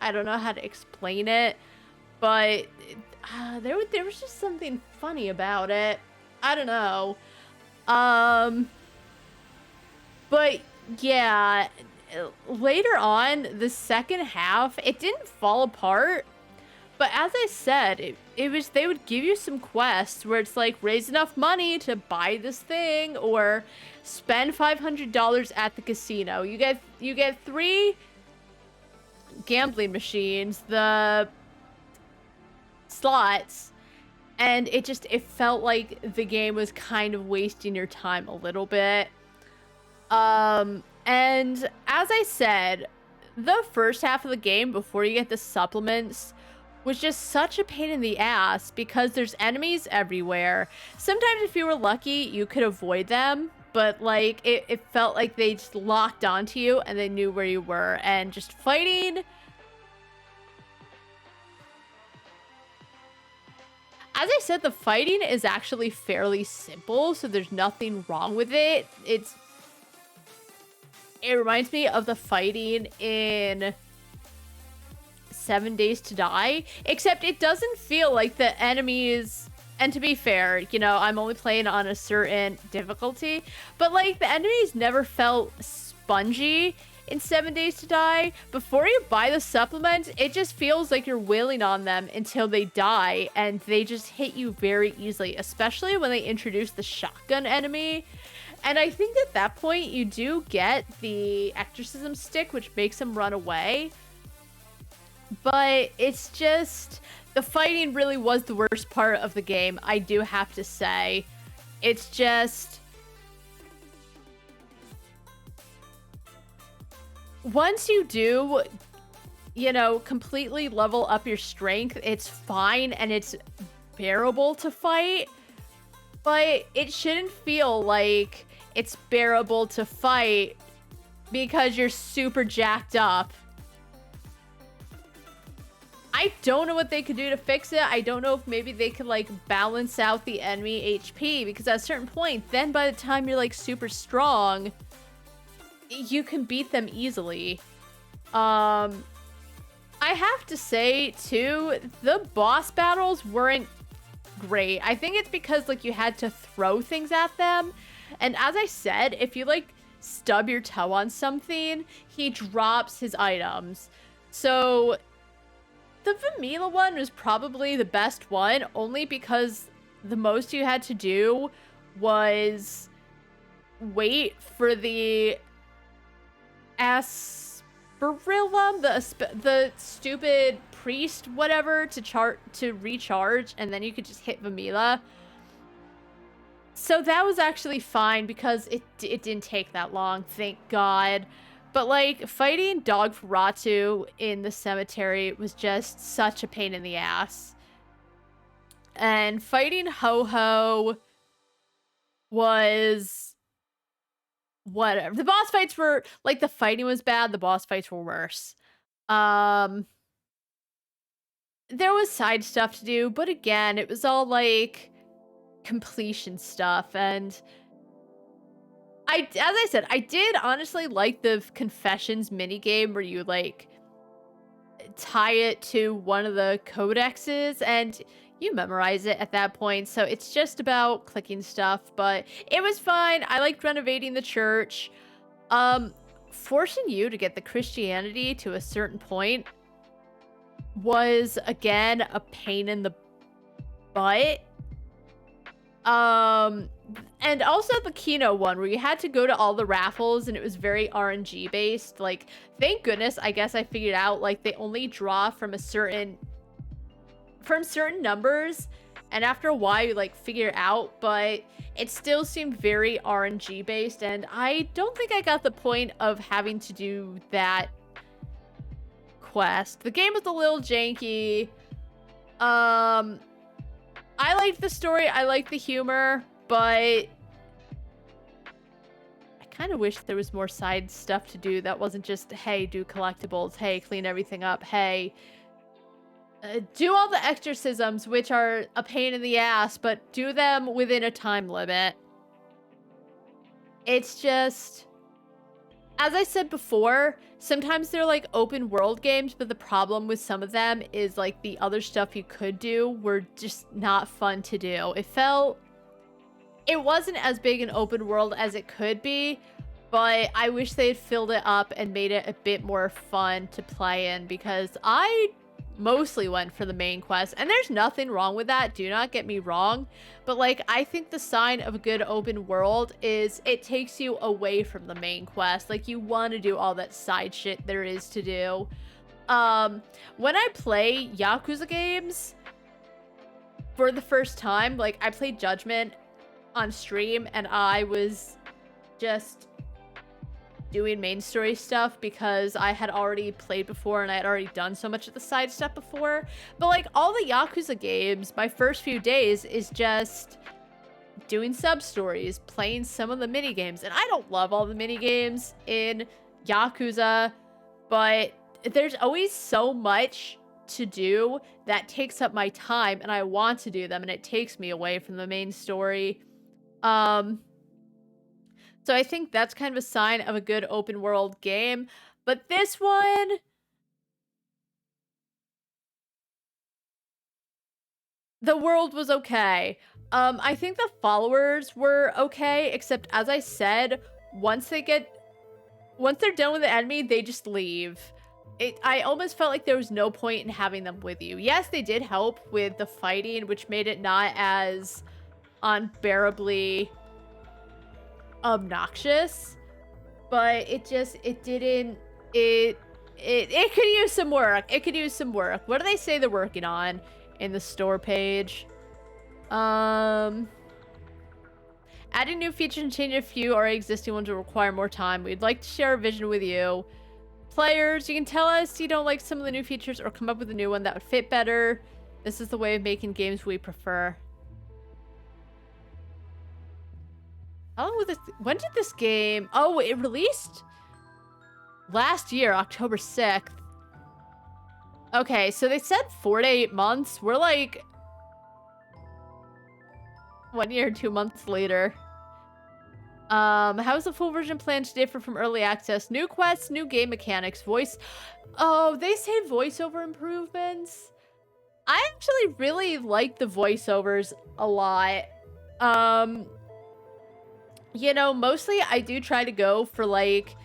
I don't know how to explain it, but there was just something funny about it. I don't know. But yeah, later on, the second half, it didn't fall apart. But as I said, it was, they would give you some quests where it's like, raise enough money to buy this thing or spend $500 at the casino. You get 3 gambling machines, the slots, and it felt like the game was kind of wasting your time a little bit. And as I said, the first half of the game before you get the supplements was just such a pain in the ass because there's enemies everywhere. Sometimes if you were lucky, you could avoid them, but like it felt like they just locked onto you and they knew where you were, and just fighting. As I said, the fighting is actually fairly simple, so there's nothing wrong with it. It reminds me of the fighting in 7 Days to Die, except it doesn't feel like the enemies, and to be fair, you know, I'm only playing on a certain difficulty, but like the enemies never felt spongy in 7 Days to Die. Before you buy the supplement, it just feels like you're wailing on them until they die, and they just hit you very easily, especially when they introduce the shotgun enemy. And I think at that point, you do get the exorcism stick, which makes him run away. But it's just, the fighting really was the worst part of the game, I do have to say. It's just, once you do, you know, completely level up your strength, it's fine and it's bearable to fight. But it shouldn't feel like it's bearable to fight because you're super jacked up. I don't know what they could do to fix it. I don't know if maybe they could like balance out the enemy HP, because at a certain point, then by the time you're like super strong, you can beat them easily. I have to say too, the boss battles weren't great. I think it's because like you had to throw things at them, and as I said, if you like stub your toe on something, he drops his items. So the Vamila one was probably the best one, only because the most you had to do was wait for the Asperillum, the stupid priest, whatever, to recharge, and then you could just hit Vamila. So that was actually fine because it didn't take that long, thank God. But like fighting Dog Ratu in the cemetery was just such a pain in the ass. And fighting Ho-Ho was whatever. The boss fights were like, the fighting was bad, the boss fights were worse. There was side stuff to do, but again, it was all like completion stuff. And as I said, I did honestly like the Confessions minigame where you like tie it to one of the codexes and you memorize it at that point. So it's just about clicking stuff, but it was fine. I liked renovating the church. Forcing you to get the Christianity to a certain point was again a pain in the butt. And also the Kino one where you had to go to all the raffles and it was very RNG based. Like, thank goodness, I guess I figured out like they only draw from certain numbers, and after a while you like figure it out, but it still seemed very RNG based, and I don't think I got the point of having to do that quest. The game was a little janky. I liked the story, I liked the humor, but I kind of wish there was more side stuff to do that wasn't just, hey, do collectibles, hey, clean everything up, hey, do all the exorcisms, which are a pain in the ass, but do them within a time limit. It's just, as I said before, sometimes they're like open world games, but the problem with some of them is like the other stuff you could do were just not fun to do. It wasn't as big an open world as it could be, but I wish they had filled it up and made it a bit more fun to play in, because I mostly went for the main quest, and there's nothing wrong with that, do not get me wrong, but like I think the sign of a good open world is it takes you away from the main quest. Like, you want to do all that side shit there is to do. When I play Yakuza games for the first time, like I played Judgment on stream and I was just doing main story stuff because I had already played before and I had already done so much of the side stuff before. But like all the Yakuza games, my first few days is just doing sub stories, playing some of the mini games. And I don't love all the mini games in Yakuza, but there's always so much to do that takes up my time and I want to do them and it takes me away from the main story. So I think that's kind of a sign of a good open world game. But this one, the world was okay. I think the followers were okay, except as I said, once they're done with the enemy, they just leave. I almost felt like there was no point in having them with you. Yes, they did help with the fighting, which made it not as unbearably obnoxious, but it could use some work. It could use some work. What do they say they're working on in the store page? Adding new features and changing a few already existing ones will require more time. We'd like to share our vision with you. Players, you can tell us you don't like some of the new features or come up with a new one that would fit better. This is the way of making games we prefer. How long was this? When did this game? Oh, it released last year, October 6th. Okay, so they said 4 to 8 months. We're like 1 year, 2 months later. How is the full version planned to differ from early access? New quests, new game mechanics, voice. Oh, they say voiceover improvements. I actually really like the voiceovers a lot. You know, mostly I do try to go for like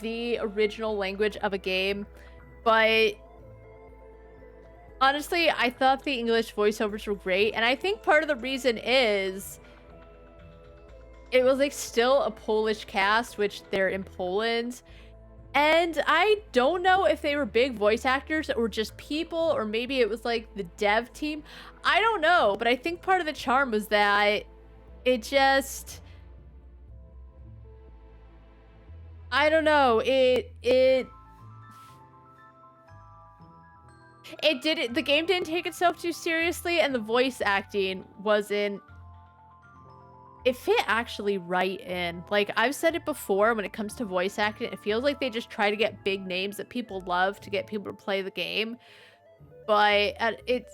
the original language of a game, but honestly, I thought the English voiceovers were great, and I think part of the reason is it was like still a Polish cast, which they're in Poland, and I don't know if they were big voice actors or just people, or maybe it was like the dev team. I don't know, but I think part of the charm was that it just... I don't know. The game didn't take itself too seriously, and the voice acting wasn't... It fit actually right in. Like, I've said it before, when it comes to voice acting, it feels like they just try to get big names that people love to get people to play the game. But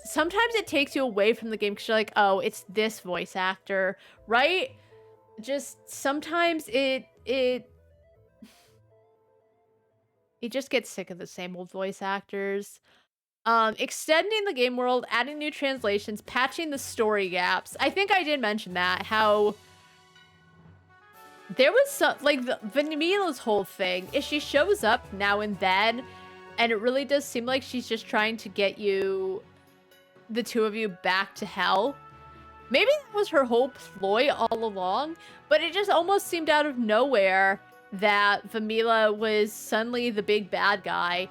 sometimes it takes you away from the game because you're like, oh, it's this voice actor, right? Just sometimes it just gets sick of the same old voice actors. Extending the game world, adding new translations, patching the story gaps. I think I did mention that, how there was some, like, Vanilla's whole thing is she shows up now and then, and it really does seem like she's just trying to get you, the two of you, back to hell. Maybe that was her whole ploy all along, but it just almost seemed out of nowhere that Vanilla was suddenly the big bad guy.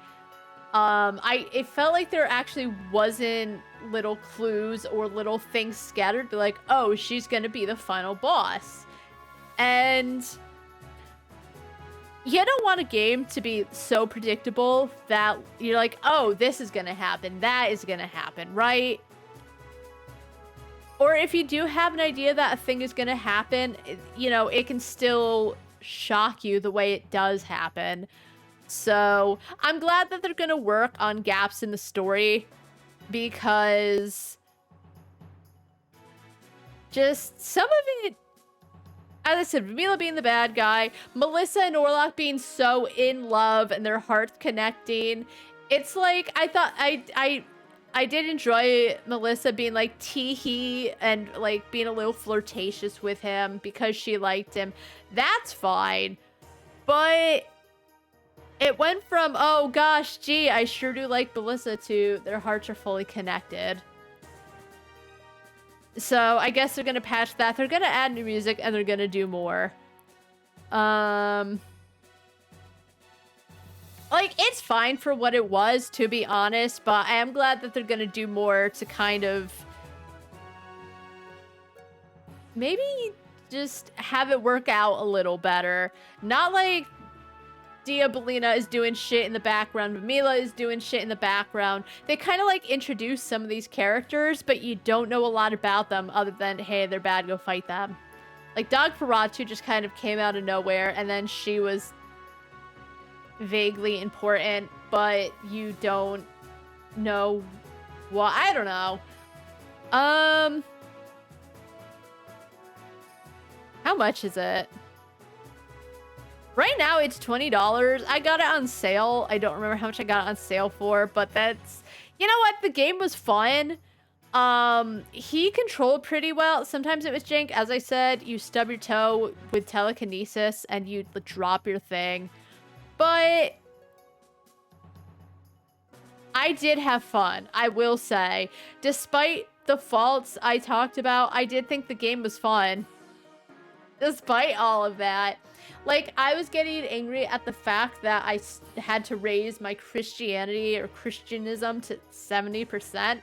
It felt like there actually wasn't little clues or little things scattered, be like, oh, she's gonna be the final boss. And you don't want a game to be so predictable that you're like, oh, this is gonna happen, that is gonna happen, right? Or if you do have an idea that a thing is gonna happen, it can still shock you the way it does happen. So I'm glad that they're gonna work on gaps in the story, because just some of it, as I said, Vanilla being the bad guy, Melissa and Orlok being so in love and their hearts connecting. It's like, I thought I did enjoy Melissa being like tee-hee and like being a little flirtatious with him because she liked him. That's fine. But it went from, oh gosh, gee, I sure do like Melissa, to their hearts are fully connected. So I guess they're gonna patch that. They're gonna add new music and they're gonna do more. Like, it's fine for what it was, to be honest, but I am glad that they're gonna do more to kind of maybe just have it work out a little better. Not like Diabolina is doing shit in the background, Mila is doing shit in the background. They kind of like introduce some of these characters, but you don't know a lot about them other than, hey, they're bad, go fight them. Like Dog Ferratu just kind of came out of nowhere, and then she was vaguely important, but you don't know what. I don't know. How much is it? Right now, it's $20. I got it on sale. I don't remember how much I got it on sale for, but that's... You know what? The game was fun. He controlled pretty well. Sometimes it was jank. As I said, you stub your toe with telekinesis and you drop your thing. But I did have fun, I will say. Despite the faults I talked about, I did think the game was fun. Despite all of that. Like, I was getting angry at the fact that I had to raise my Christianity or Christianism to 70%.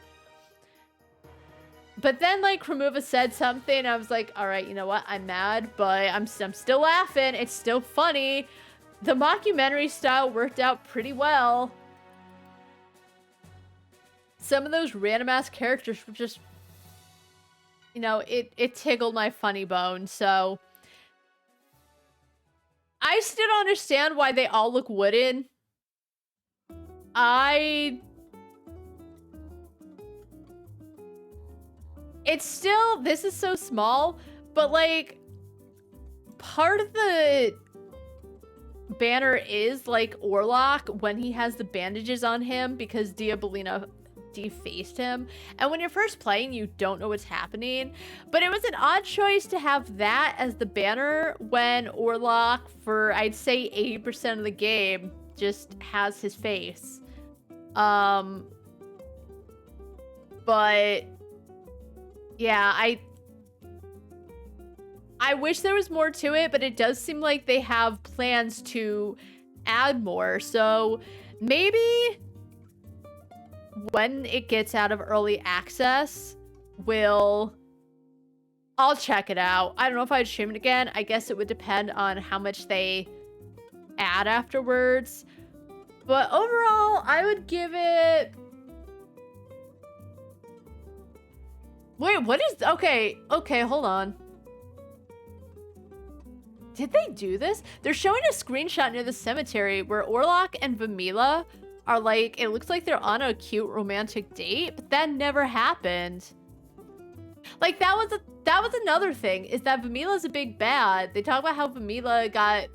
But then, like, Kremuva said something, I was like, alright, you know what? I'm mad, but I'm still laughing. It's still funny. The mockumentary style worked out pretty well. Some of those random-ass characters were just... it tickled my funny bone, so... I still don't understand why they all look wooden. It's still... This is so small, but, like... Part of the banner is, like, Orlok when he has the bandages on him because Diabolina defaced him. And when you're first playing, you don't know what's happening. But it was an odd choice to have that as the banner when Orlok, for I'd say 80% of the game, just has his face. But yeah, I wish there was more to it, but it does seem like they have plans to add more. So maybe when it gets out of early access, we'll I'll check it out. I don't know if I'd stream it again. I guess it would depend on how much they add afterwards. But overall, I would give it... Wait, what is... Okay, hold on. Did they do this? They're showing a screenshot near the cemetery where Orlok and Vamila are like... It looks like they're on a cute romantic date, but that never happened. Like, that was another thing, is that Vamila's a big bad. They talk about how Vamila got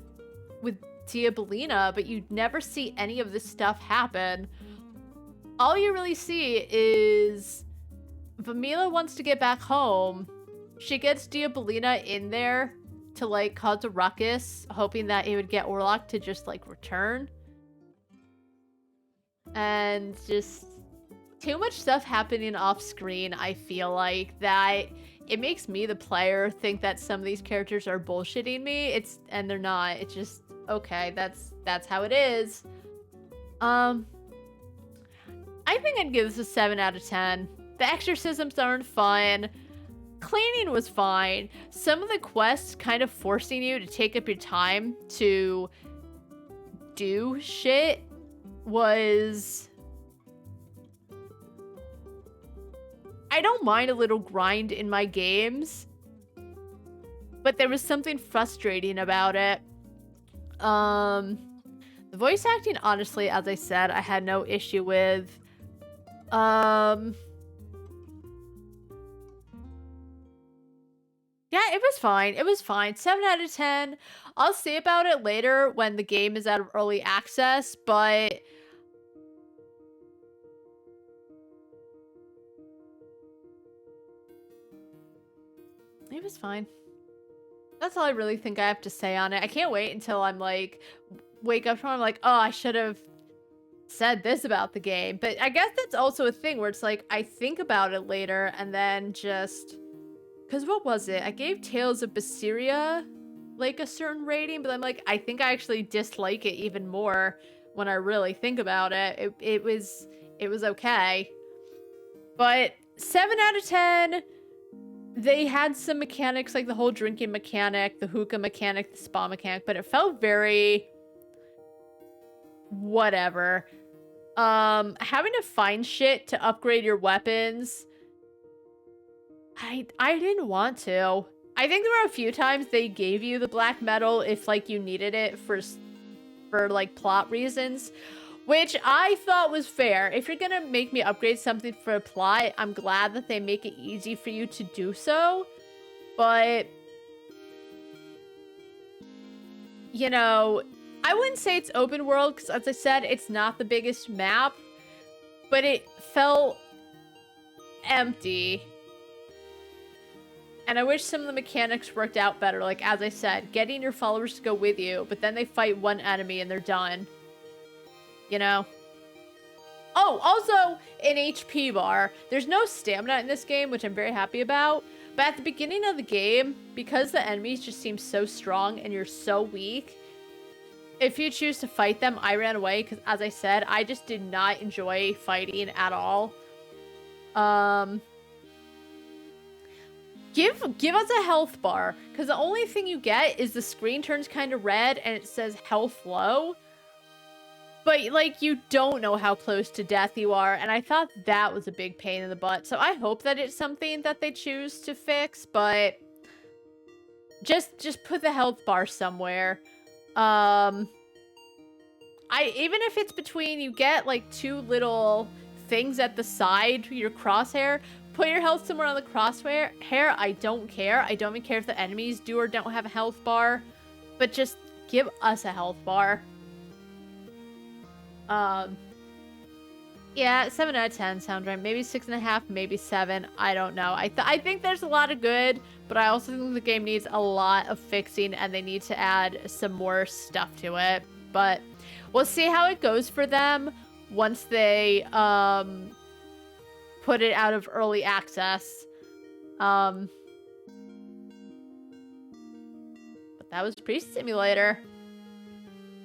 with Diabolina, but you never see any of this stuff happen. All you really see is Vamila wants to get back home. She gets Diabolina in there to, like, cause a ruckus, hoping that it would get Orlok to just, like, return. And just... too much stuff happening off screen, I feel like, that it makes me, the player, think that some of these characters are bullshitting me. And they're not. It's just, okay, that's how it is. I think I'd give this a 7 out of 10. The exorcisms aren't fun. Cleaning was fine. Some of the quests kind of forcing you to take up your time to do shit was... I don't mind a little grind in my games, but there was something frustrating about it. The voice acting, honestly, as I said, I had no issue with. Yeah, it was fine. It was fine. 7 out of 10. I'll say about it later when the game is out of early access, but... it was fine. That's all I really think I have to say on it. I can't wait until I'm like, wake up tomorrow, I'm like, oh, I should have said this about the game. But I guess that's also a thing where it's like, I think about it later and then just... because what was it? I gave Tales of Berseria like a certain rating, but I'm like, I think I actually dislike it even more when I really think about it. It was okay. But 7 out of 10... they had some mechanics, like the whole drinking mechanic, the hookah mechanic, the spa mechanic, but it felt very... whatever. Having to find shit to upgrade your weapons... I didn't want to. I think there were a few times they gave you the black metal if, like, you needed it for like, plot reasons. Which I thought was fair. If you're gonna make me upgrade something for a plot, I'm glad that they make it easy for you to do so. But... you know, I wouldn't say it's open world, because as I said, it's not the biggest map. But it felt... empty. And I wish some of the mechanics worked out better. Like, as I said, getting your followers to go with you, but then they fight one enemy and they're done. You know? Oh, also, an HP bar. There's no stamina in this game, which I'm very happy about. But at the beginning of the game, because the enemies just seem so strong and you're so weak, if you choose to fight them, I ran away because, as I said, I just did not enjoy fighting at all. Give us a health bar, because the only thing you get is the screen turns kind of red and it says health low. But, like, you don't know how close to death you are, and I thought that was a big pain in the butt. So I hope that it's something that they choose to fix, but just put the health bar somewhere. Even if it's between, you get, like, 2 little things at the side, your crosshair, put your health somewhere on the crosshair. I don't care. I don't even care if the enemies do or don't have a health bar, but just give us a health bar. Yeah, 7 out of 10 sounds right. Maybe 6.5, maybe 7. I don't know. I think there's a lot of good, but I also think the game needs a lot of fixing and they need to add some more stuff to it. But we'll see how it goes for them once they put it out of early access. But that was Priest Simulator.